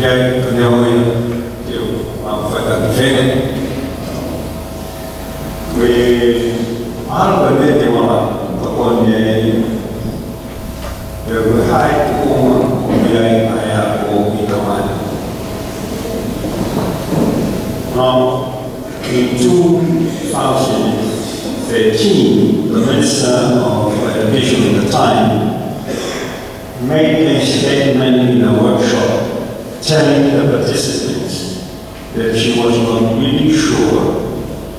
Speaker 4: dạy rồi kiểu phải cần thế vì vấn đề mà còn rồi hai cũng dạy ai cũng bị công an. Now, in 2013, the Minister of Education at the time made a statement in a workshop telling the participants that she was not really sure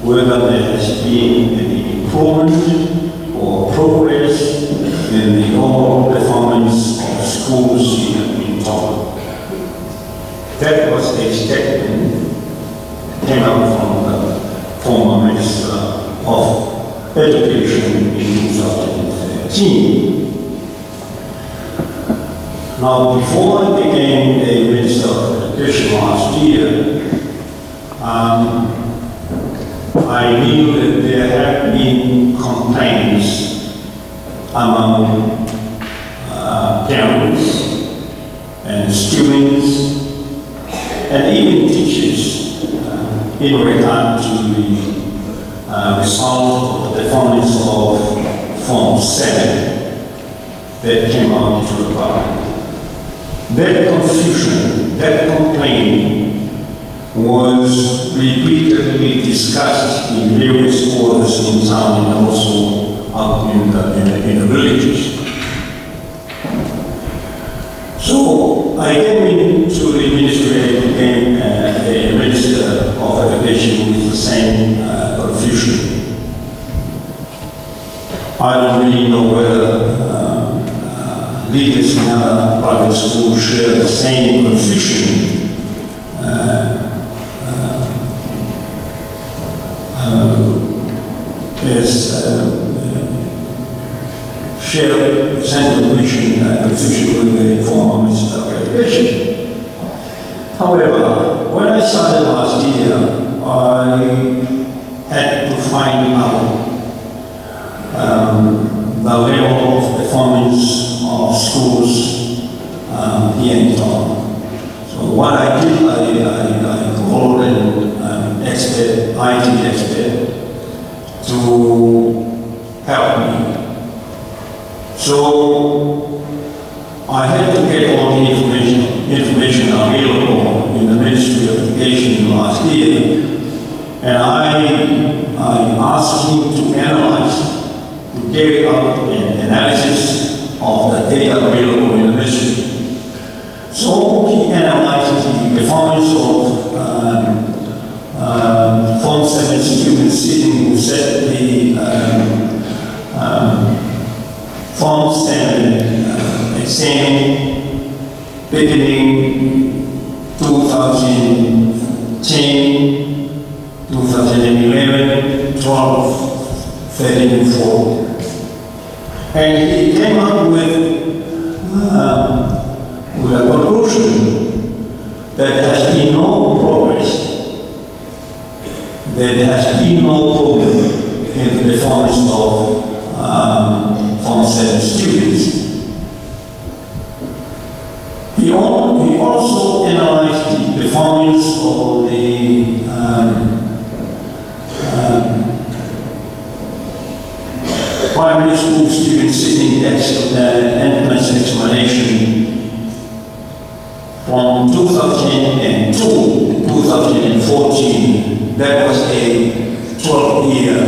Speaker 4: whether there has been any improvement or progress in the overall performance of schools she had been taught. That was a statement came out from the former Minister of Education in 2013. Now, before I became a Minister of Education last year, I knew that there had been complaints among parents and students and even teachers in regard to the result of the performance of Form 7 that came out to the public. That confusion, that complaint was repeatedly discussed in various quarters in town and also up in the villages. So I came into the ministry and became a Minister of Education with the same confusion. I don't really know whether leaders in other private schools share the same confusion. Share the same confusion with the former Minister of Education. However, when I started last year, I had to find out the level of performance of schools here in town. So what I did, I called an expert, IT expert, to help me. So I had to get all the information available in the Ministry of Education last year, and I asked him to analyze, to carry out an analysis of the data available in the ministry. So he analyzed the performance of Form 7 students sitting who set the Form 7 exam beginning 2010, 2011, 12, 13, and 14. And he came up with a conclusion that there has been no progress, that there has been no problem in the performance of Form 7 students. He also analyzed the performance of the primary school students sitting next to the entrance examination from 2002 to 2014. That was a 12-year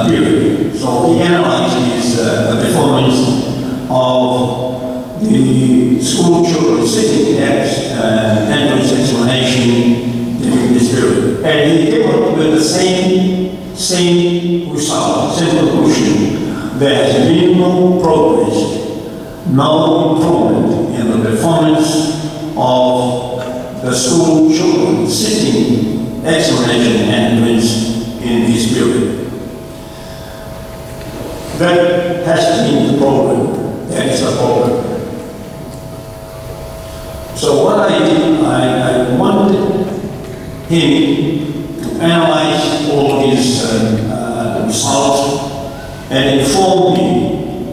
Speaker 4: period. So he analyzed the performance of the school children sitting next entrance examination during this period. And he came up with the same result, same conclusion. There has been no progress, no improvement in the performance of the school children sitting examination entrance in this period. That has been the problem. That is a problem. So what I did, I wanted him to analyze all these results and inform me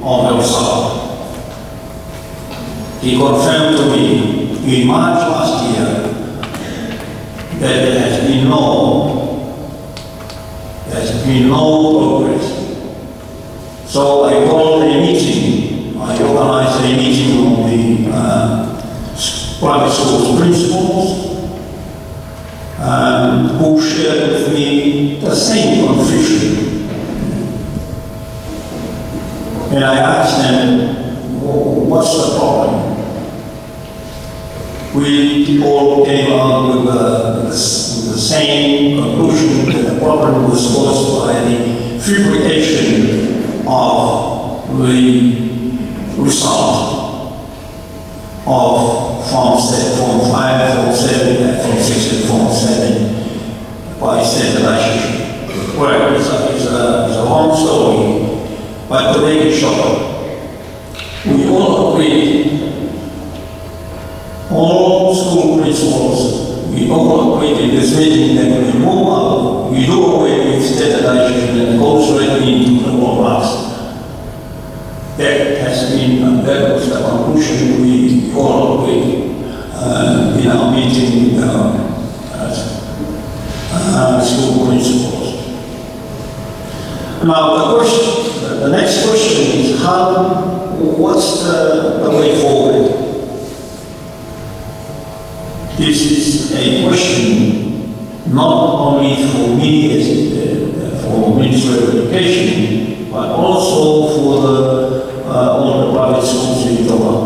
Speaker 4: of the result. He confirmed to me in March last year that there has been no progress. So I called a meeting, I organized a meeting of the private schools principals, who shared with me the same confusion. And I asked them, what's the problem? We all came out with the same conclusion that the problem was caused by the fabrication of the result of Form 5, Form 7, Form 6, and Form 7 by standardization. Well, it's a long story, but to make it short, we all agreed, all school principals, we all agreed in this meeting that we move out, we do away with standardization and go straight into the all marks. That was the conclusion we all agreed in our meeting with school principals. Now the next question is what's the way forward? This is a question not only for me as for Ministry of Education, but also for all the private schools in Toronto.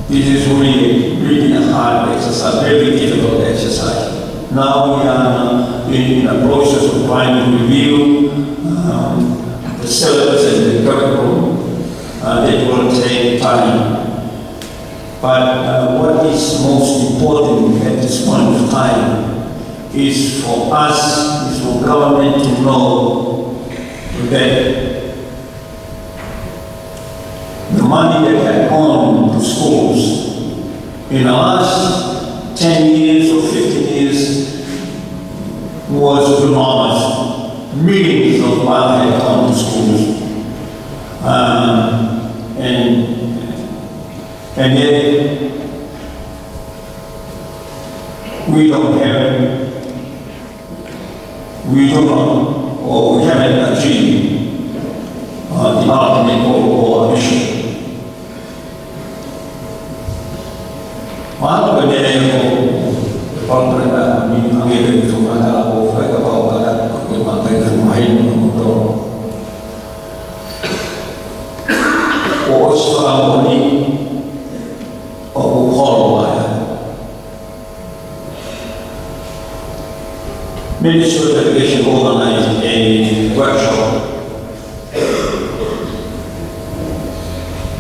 Speaker 4: This is really a hard exercise, very difficult exercise. Now we are in the process of trying to review the syllabus and the curriculum. It will take time. But what is most important at this point of time is for us, is for government to know that the money that had gone to schools in the last 10 years or 15 years was enormous. Millions of money had gone to schools. And yet, we don't have, we do not, or we haven't achieved the ultimate goal or mission. Malah benda kalau mereka mengambil itu adalah mereka bawa ke berbagai rumah untuk seorang ini Ministry of Education organized a workshop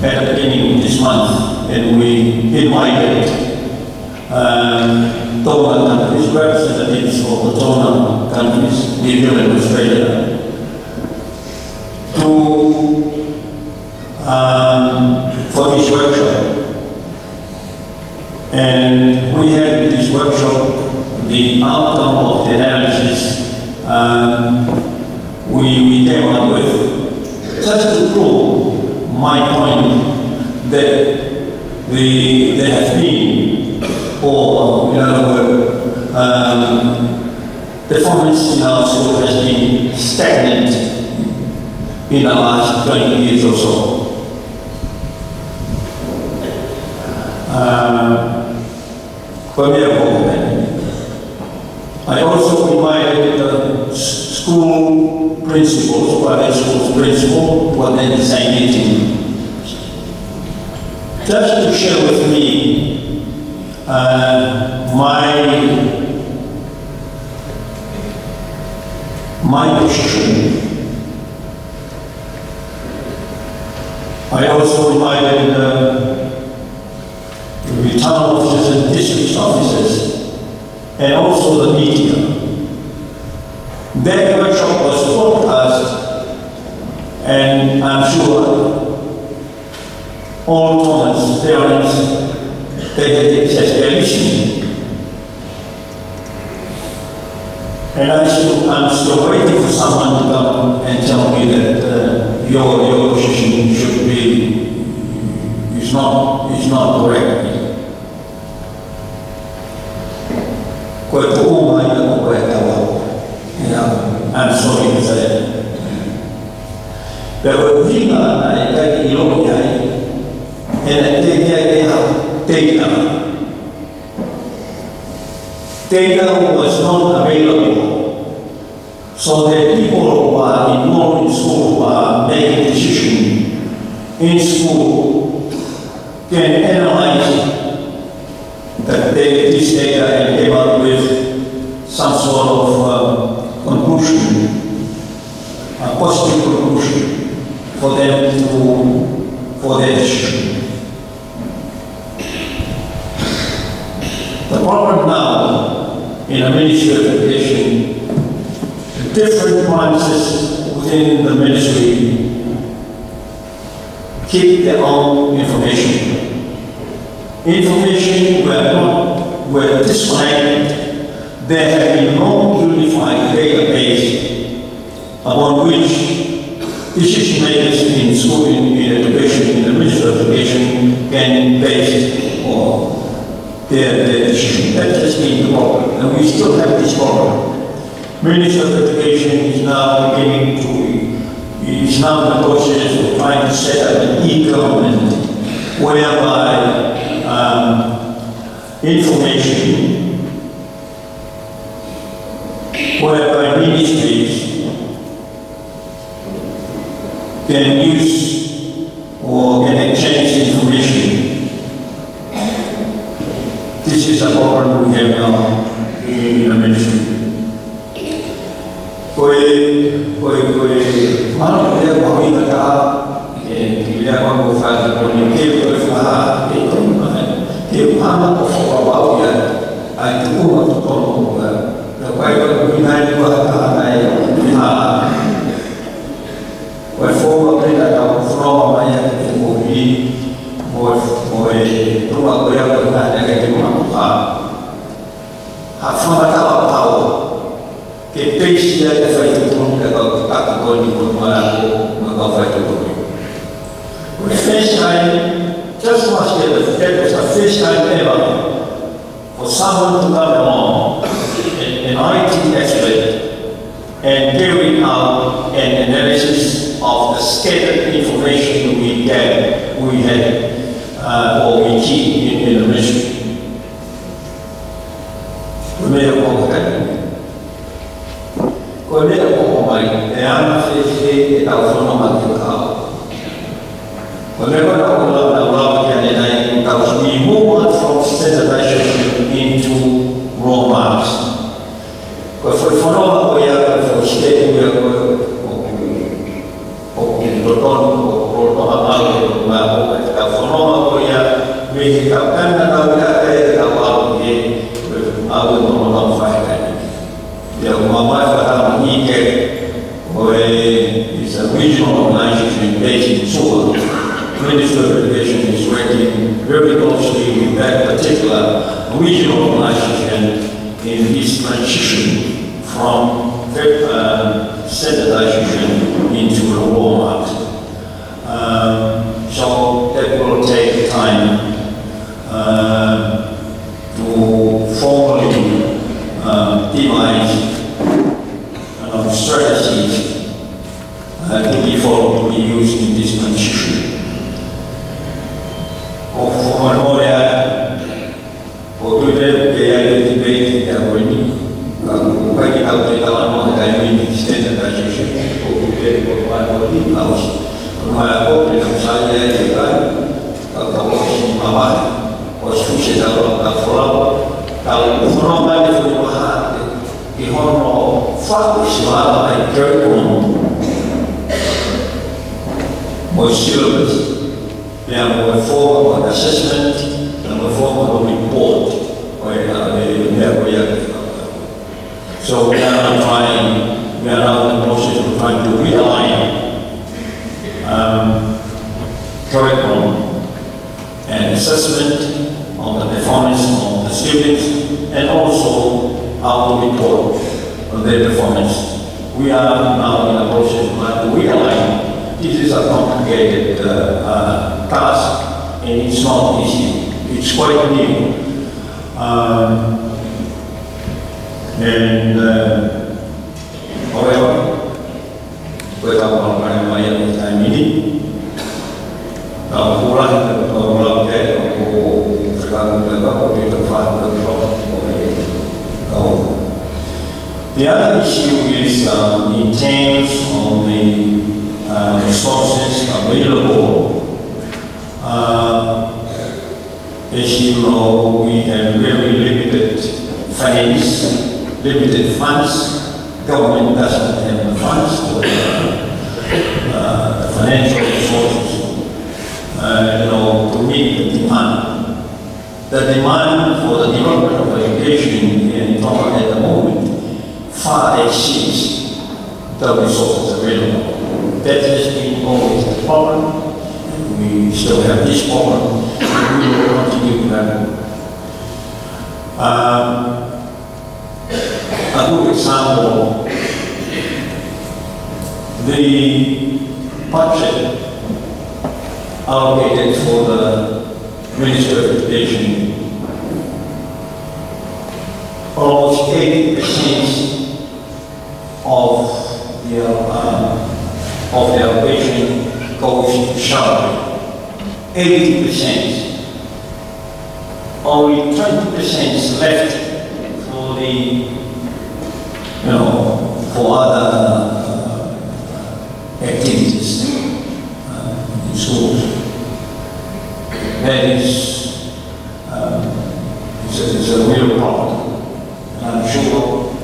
Speaker 4: at the beginning of this month, and we invited donor countries, representatives of the donor countries, New Zealand, Australia, for this workshop. And we had this workshop, the outcome of the analysis we came up with, just to prove my point that there has been, or in other words, performance in our school has been stagnant in the last 20 years or so. I also invited the school principals, private schools principals, who attended the same meeting, just to share with me my position. I also invited the town officers and district officers, and also the media. That workshop was broadcast, and I'm sure all Thomas parents, they had access, they're listening. And I'm still waiting for someone to come and tell me that your position should be, you is not correct. I'm sorry to say. Pero vina na ikai ilo yai, ena te data was not available, so that people who are involved in school, who are making decisions in school, can analyze this data and come up with some sort of conclusion, a positive conclusion for them for their decision. The problem now in a Ministry of Education, the different branches within the ministry keep their own information. Information were disconnected. There have been no unified database upon which decision makers in school, in education, in the Ministry of Education can base or their decision. That has been the problem, and we still have this problem. Ministry of Education is now is now in the process of trying to set up an e-government whereby information, whereby ministries can use or can exchange information. This is a problem we have now in the ministry. Mana dia bahawi kata, dia mahu faham komunikasi berfaham, dia faham apa bahawi ya, itu pun untuk tolong. Lepas itu kita juga ada faham. Walaupun kita tahu from banyak teknologi, rumah goyang berada di rumah Tuhan. Hafal tahu. Kepesi dia faz tudo que está com o corpo não faz tudo. The first time, just last year, that was the first time ever for someone to come along, an IT expert, and carry out an analysis of the scattered information we had, or we keep in the ministry. We made a point that. Quando era pouco mais, a gente estava falando de carro. Quando eu estava que a gente we moved from standardization into raw marks. Quando foi falando que a gente is a regional organization based in Seoul. Ministry of Education is working very closely with that particular regional organization in this transition from standardization into the raw marks. So that will take time to formally devise strategies to be followed, to be used in this transition. For more for today, they debate that we need to out the element that we need standardization for today, for one of the house. My hope is that more syllabus, more form of assessment, and more form of report. So we are now in the process of trying to realign curriculum and assessment on the performance of the students, and also how to report on their performance. We are now in the process of trying to realign. This is a complicated task, and it's not easy. It's quite new. However, without my time meeting, kurang the other issue is in terms of the resources available. As you know, we have very limited funds. Government doesn't have the funds or the financial resources, to meet the demand. The demand for the development of education in Tonga at the moment far exceeds the resources available. That has been always the problem. We still have this problem. We will continue to have. A good example, the budget allocated for the Ministry of Education, almost 80% of the allocation goes to salary. 80%. Only 20% is left for the, for other activities in schools. That is, it's a real problem. And I'm sure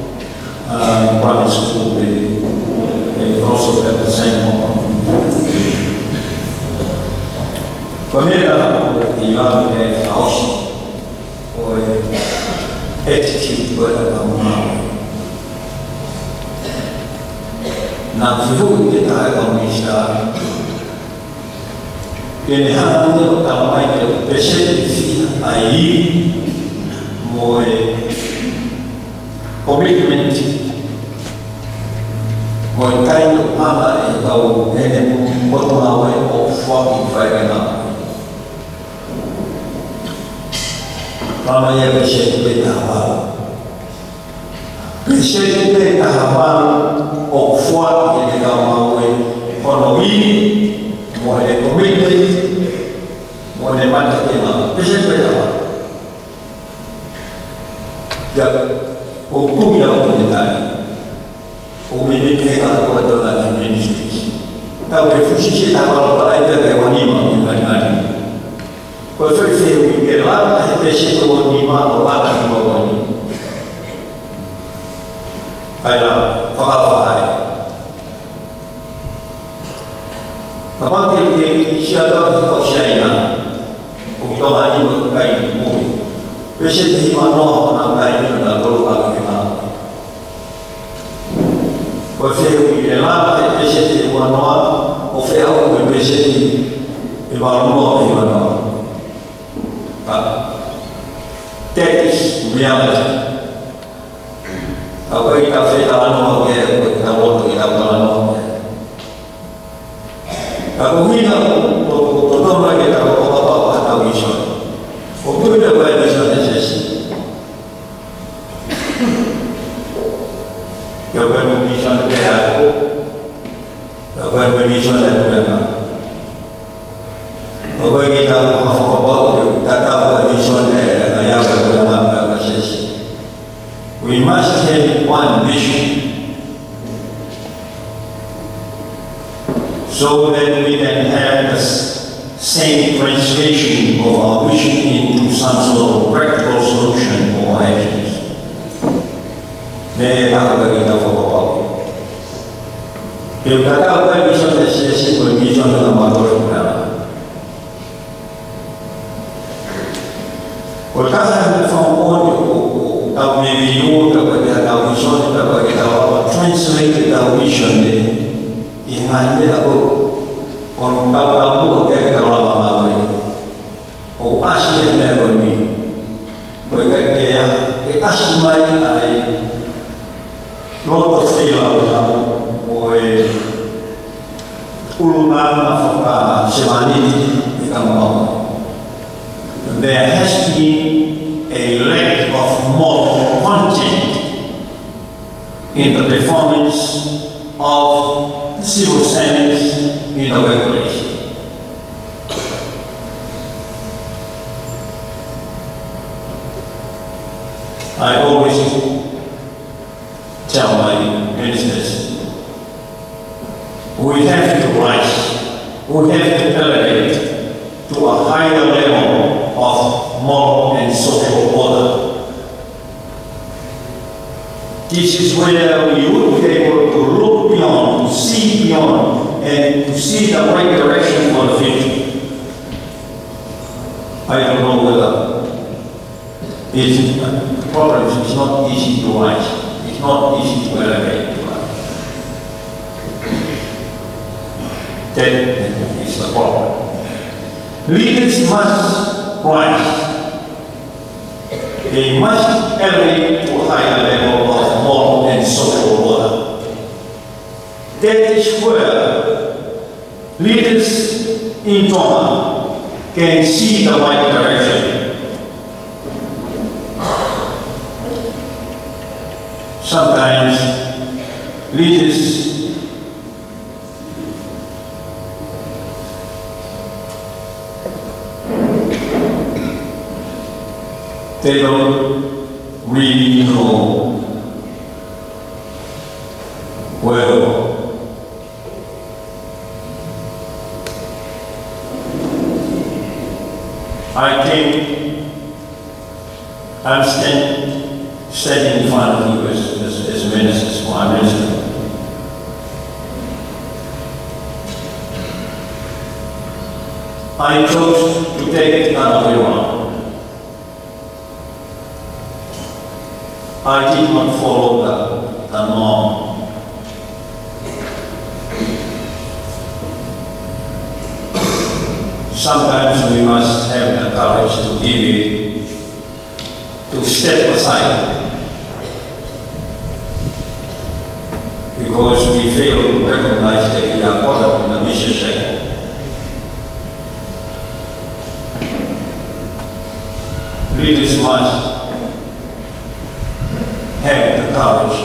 Speaker 4: in private school they also have the same problem. Pamela, the young man, also, or attitude, whatever. Now, if you get out of this, then how do you make a patient i.e. more commitment, more kind of power and go and what way of walking fighting up. Ramaya patient with Hawa. Patient with Hawa of what in the way on a week, more commitment, more than one of patient with Hawa. Hukum yang mengenai memiliki kebetulan administrasi. Tapi fungsi kita kalau ada kewanima mengenai perfeksi menggelar fungsi kewanima orang yang berwani. Ada fakta. Apabila kita siapa kosianya, kita hanya berkait mungkin. Pesi di mana orang lain tidak perlu kita. Pesi di mana pesi di mana, ofel pesi di mana. That is reality. Apa kita sedang kita waktu kita berlalu. Aku hilang, betul lagi tak apa atau isu. Untuk itu apa yang sesi? Apa yang bisa kita? Apa yang bisa kita? Apa yang kita mahu tak tahu bisa yang berapa sesi. We must have one vision, so that we can have the same translation of our vision into some sort of practical solution for our actions. Dia tak kita faham. Dia kata apa bisa sesi berbicara dalam masalah kita. Kalau from audio, atau video, atau vision, atau kita translate our vision ini hanya aku orang tahu kita kalau apa ini. Oh asli yang begini. Mereka kita semua ini lot of film kamu, ulama fakta semani kita mau. there has to be a lack of moral content in the performance of the civil servants in the workplace. I always tell my ministers, we have to rise, we have to elevate to a higher level of moral and social order. This is where we would be able to look beyond, to see beyond, and to see the right direction for the future. I don't know whether the problem is it's not easy to rise. It's not easy to elevate to rise. That is the problem. Leaders must rise. They must elevate to a higher level of moral and social order. That is where leaders in Tonga can see the right direction. Sometimes leaders they don't really know well I think I'm standing in front of you as a minister, as Prime Minister. I chose to take it another way around. I did not follow the norm. Sometimes we must have the courage to give it, to step aside, because we fail to recognize that we are part of the mission sector. Leaders must have the courage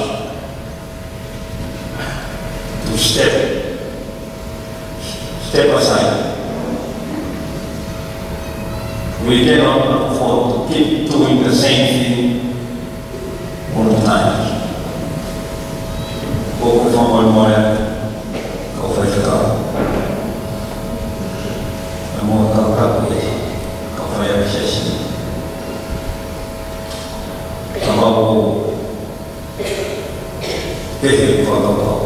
Speaker 4: to step aside. We cannot afford to keep doing the same thing all the time. Go from one morning, go for the car. And more go for your session. About this for the call.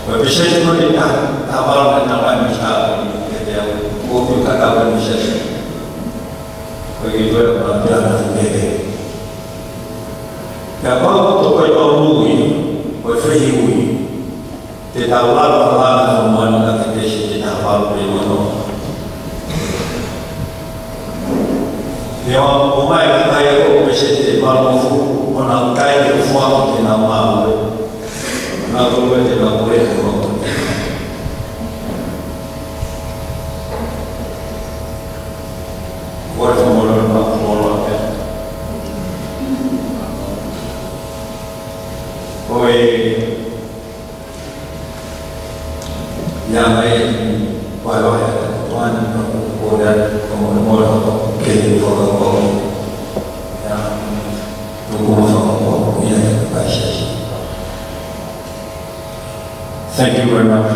Speaker 4: But besides putting that, about the time is happening. Go to the government session. We will not be able to get it. Kalau untuk berkomunikasi, berfirman, tidak lalu semua nak kita tidak perlu bermono. Yang umai kaya ko presiden malu mana kaya ko semua kita malu, nak boleh tidak boleh semua. Yang lain, walau Tuhan kemudian kirim foto yang dukung foto yang baik. Thank you very much.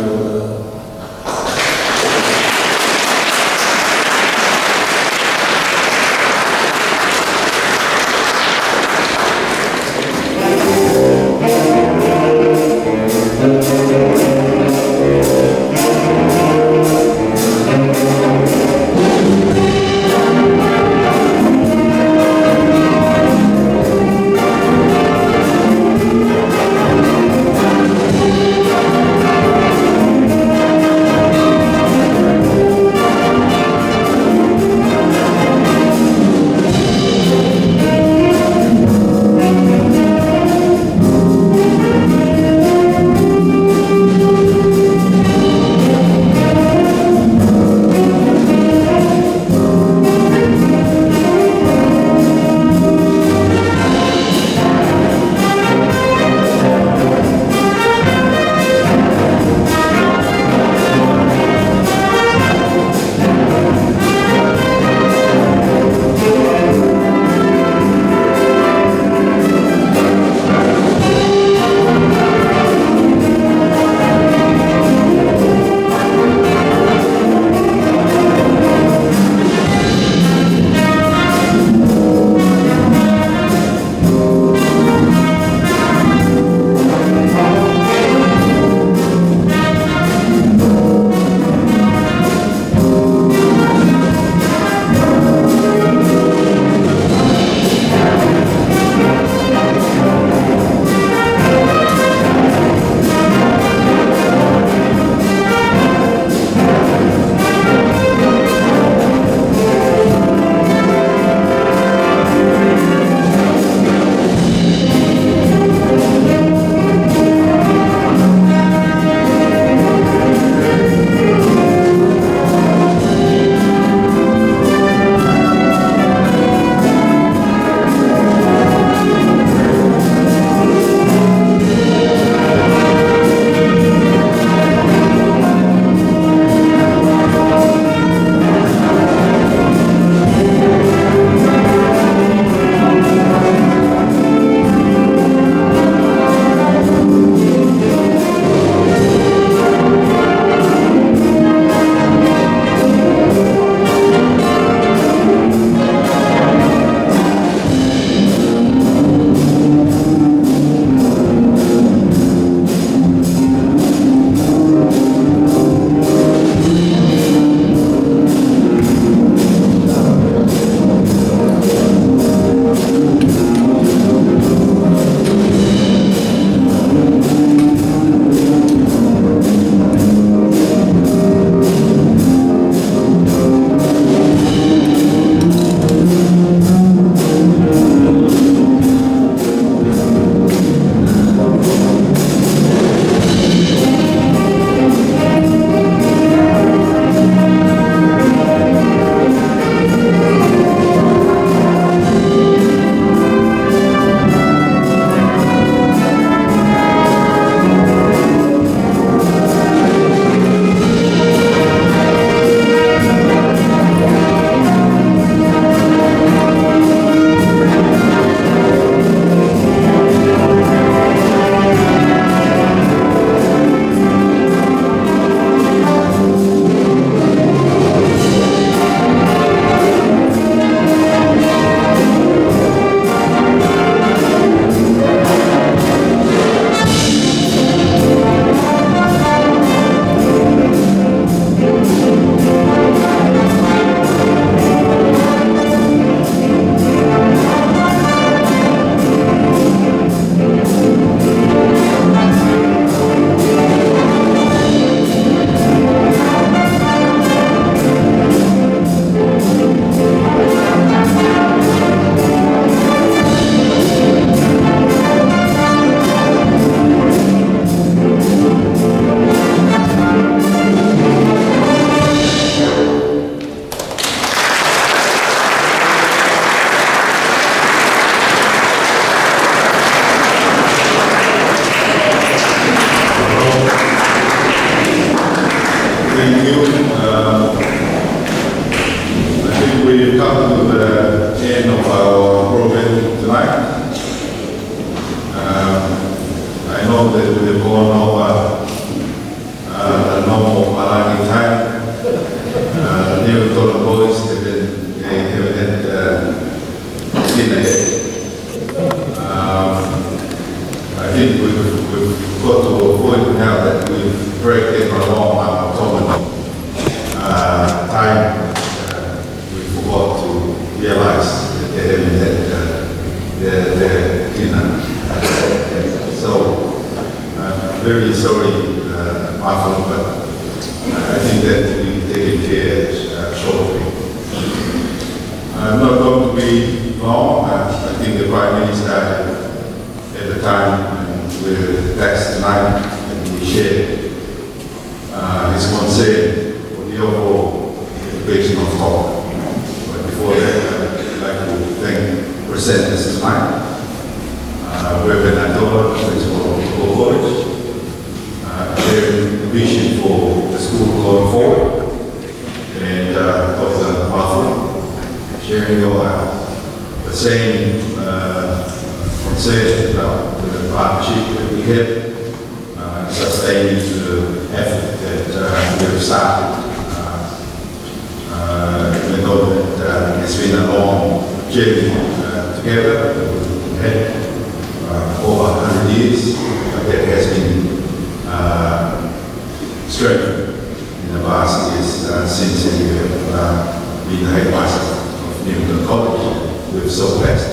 Speaker 1: new Total Boys have had dinner here. I think we've got to a point now that we've breaking a long time. We forgot to realize that they haven't had their dinner. So I'm very sorry, Martha, but I think that we've taken care shortly. I'm not going to be long. I think the Prime Minister at the time with text tonight and we shared his concern for the overall education of talk. But before that, I'd like to thank presenters tonight. Reverend Antola, Principal of Equal College, sharing the vision for the school going forward, and Dr. Martha, sharing the same concern about the partnership that we have, sustaining the effort that we have started. We know that it's been a long journey together. We had over 100 years, but that has been strengthened in the past years since we have been the headmaster of Newton College. We're so blessed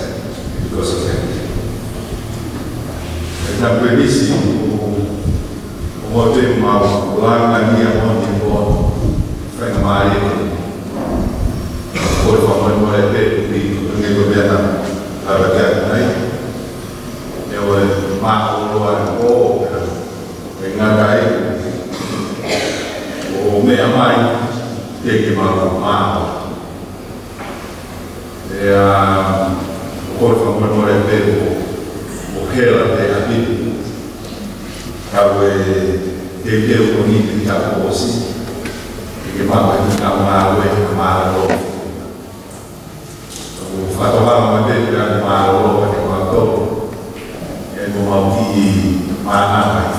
Speaker 1: because of that. Na previsto o tema lá na minha mão bom foi na área por favor não é perdido porque o governo estava quieto aí eu marco o em Nagai o meia mãe tem que marcar por favor não é perdido Hela de Habib, kawe deu bonito de Caposi, que mama de Camaro e Camaro. O fato lá uma vez que a Camaro que matou é no Malti Mana.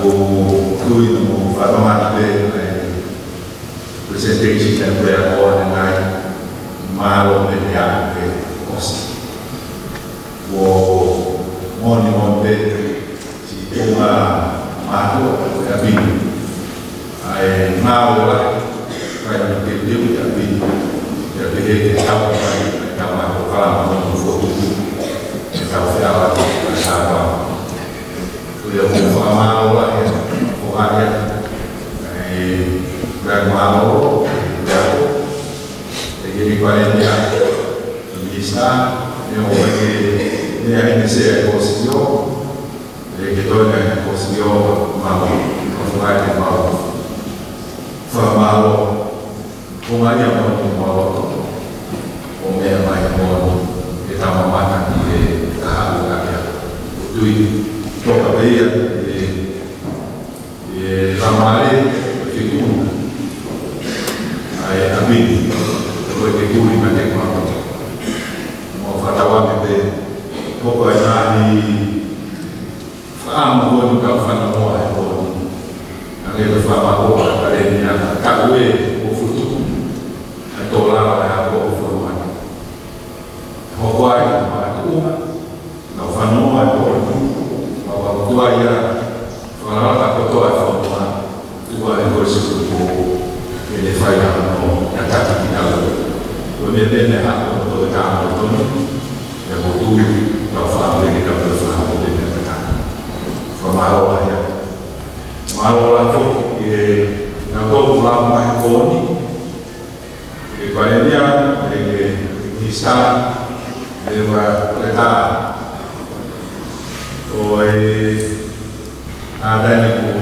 Speaker 1: O cuido no fato lá dele, o presidente que foi agora na Malo de Habib. O monumento de uma mato cabine, aí mal lá vai no pedido cabine, já peguei que estava para falar no futuro, estava final estava fui eu falar mal lá o área aí vai mal peguei 40 anos está eu peguei a iniziare consiguió, che donna consiguió malo, fa malo, come abbiamo malo, come mai buono, che stava avanti e lui tocca via e fa male perché tu hai abiti, perché tu rimane qua, non fa davanti bene. Pouco aí amo quando eu falo mal é bom a gente fala mal a gente cabe o futuro a tolar a boa forma o qual a tua não faz mal é bom a tua ia falar a tua forma tua é coisa do ele faz a cata de casa o meu bem é rápido todo carro todo é o futuroเราฟังเลยกับเราฟังเป็นประการมาโลลาเนี่ยมาโลลาทุกเราต้องรับมาโกนี่ไปเนี่ยที่สามเรียกว่าเลต้าโดยada yang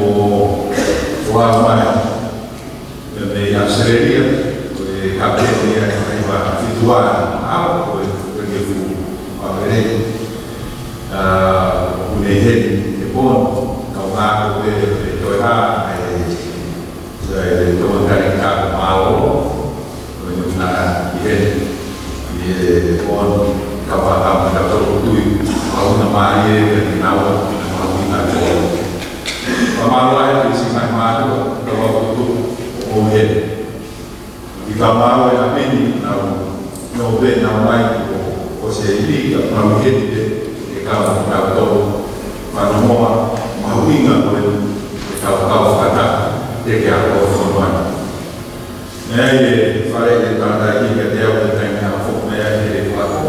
Speaker 1: ulama yang Australia, kabel yang fituan, apa begitu Amerika. Unihin Jepun, kau ngaku di Toyota, dari Tuhan Kau mau, menyumbang di Jepun, kau bakal mendapat utui, kau namanya dari nawar, mau kita Pemaluan di sini madu, kalau itu he. I ka mau e a pini na no be na mai o se ili ka mau he e ka na to ma no moa ma winga ko e ka whakata te ke a ko whanua. Nea e whare e tata i ka te au e tainga a whok mea e whako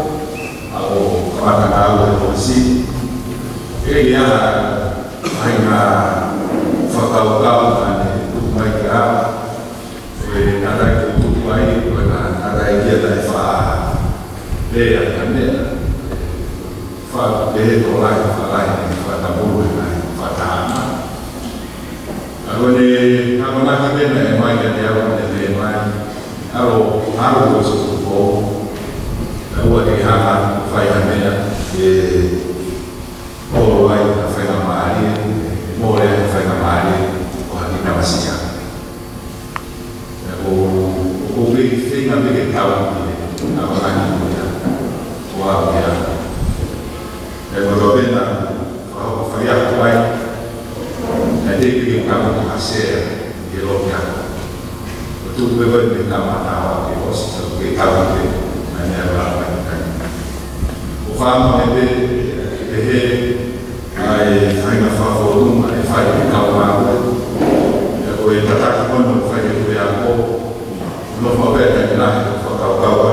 Speaker 1: a o kamata ngā au e polisi. E i ana ai ngā whakaukau ane tuku mai ki a e tata i te tuku mai o e tata i kia tai wha lea ka mea wha pehe to lai wha lai wha tamuru e mai wha tāma. Ako ne kamanaki pena e mai ka te au ne te mai aro o se tuko na ua ke hana whai ha mea e oro ai na whai na maari mo rea na whai na maari o haki na masika. O wiki whinga wiki tau ki na wanani kuia o au kia. E mo pena whai aku ai na te ki kama ki hasea ki roki aku. O tu wewe me kama tawa ki osi sa ki kama ki na nea rama ki kani. O whama me te he ai whainga whawhoruma e whai ki kau māua. E o e tataki kono whai ki tue a ko. No whaweta ki nahi o whakau kaua.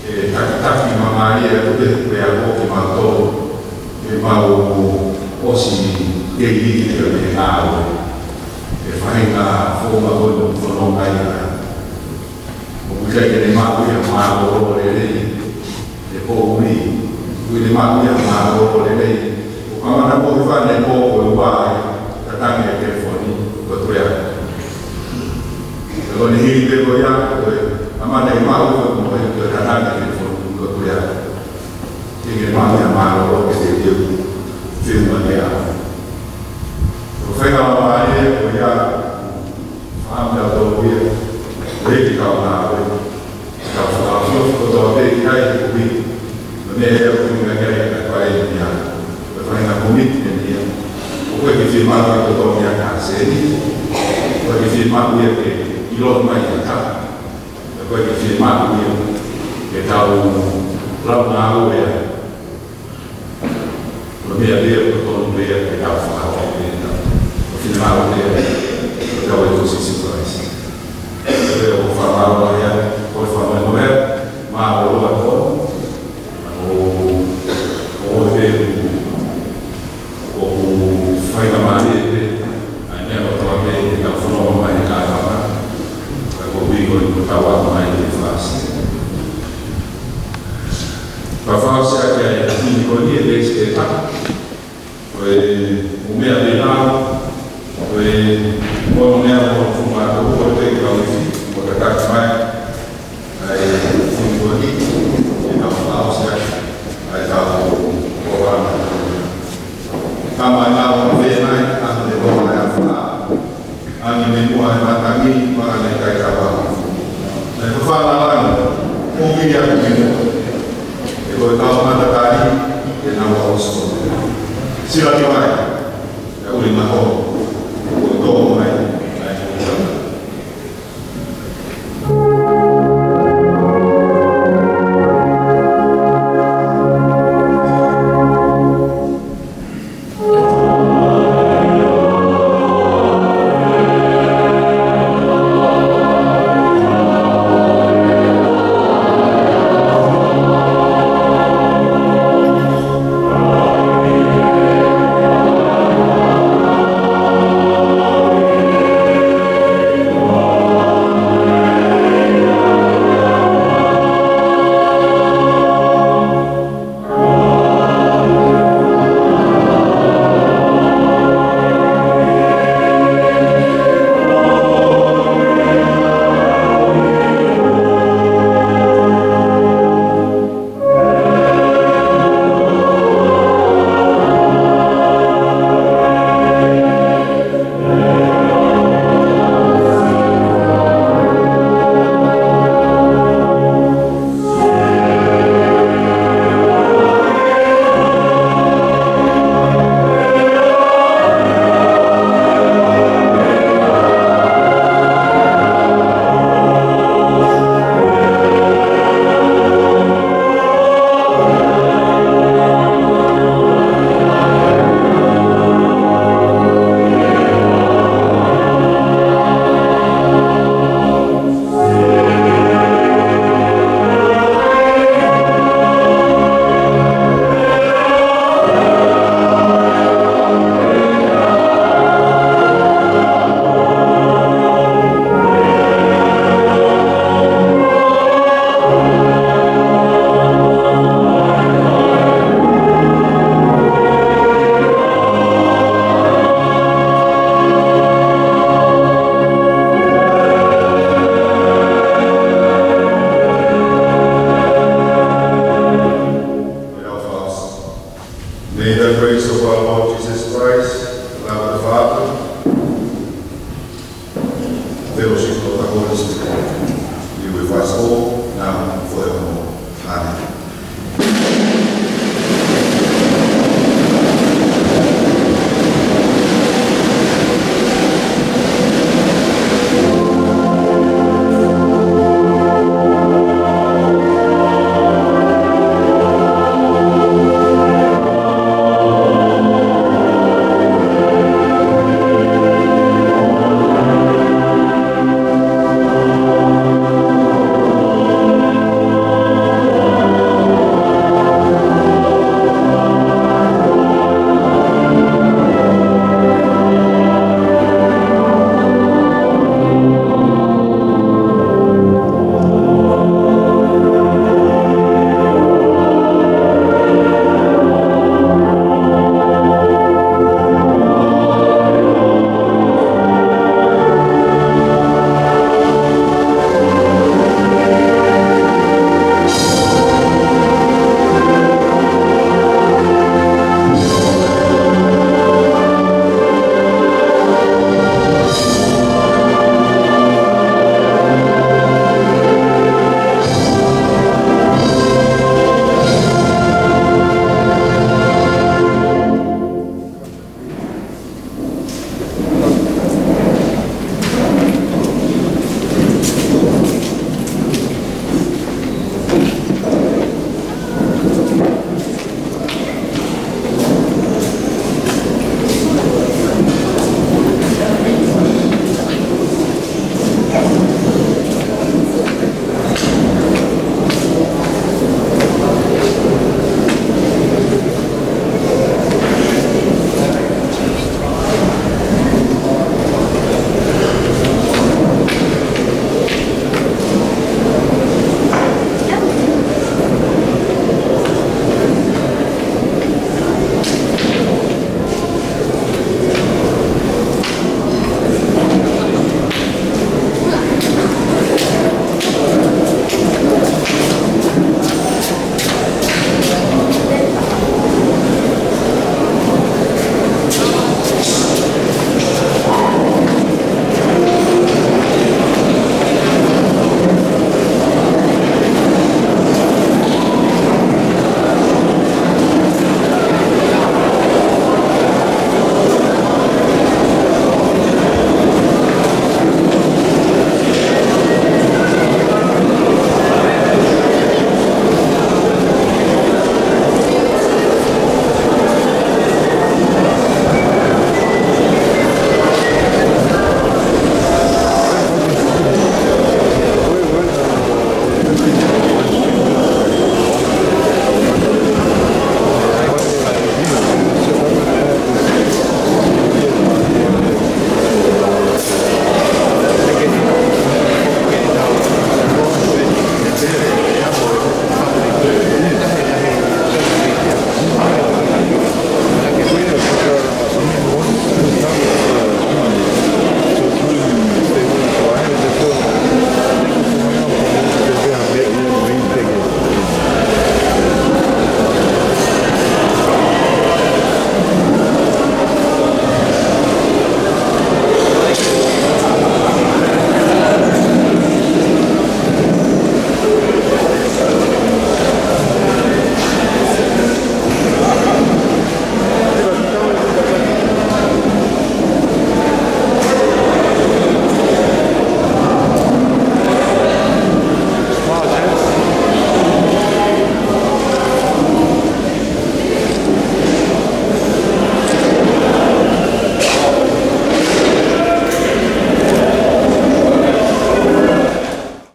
Speaker 1: E taki mamari e tue tue a ko ki mātou. E mau osi ke i te o te ngāo. E whainga whonga kono whanonga i a. O kukai ke ne māu ia māo re rei. E pō ui. Kui ne māu ia māo re rei. O kamana pō te whane pō o e wāi. Ta tangi e telefoni. Ko tue a. E o ne hiri te ko ia. Amana i māu o mo e ta tangi e telefoni. Ko tue a. Tinge māu ia māo ke te tiu. Whiruma ne a. O whainga mamare o ia whaamea tō uia, reki kau nā koe. Ka whakawhio ko tō te ki hai te kuhi, ma me e o kuhinga kei ka koe e ni a. O whainga komiti e ni a. O koe ki whirmatu i ko tō mea ka sēni, o koe ki whirmatu ia ke ilot mai ka ta. O koe ki whirmatu ia ke tau lau nā ue a. O mea lea ko tō mea ke tau whakawhio e ni a. Filmava dele, porque eu estou sem segurança. Eu vou falar agora, vou falar no é, mas o ator, o foi na Maria, a minha outra vez, que falou mais de casa, o Igor não estava mais de face. Para falar se é que a sintonia desse espetáculo foi o meu legal. Foi quando eu fumava o corpo e o cacau mais aí fui por aqui e não falava certo aí estava o programa caminhava uma vez mais antes de voltar a falar a minha memória está aqui para nem cair trabalho mas eu falo lá um dia comigo eu estava na tarde e não posso se lá que vai é o lima roupa todo mai supporters, be with us all now and forevermore. Amen.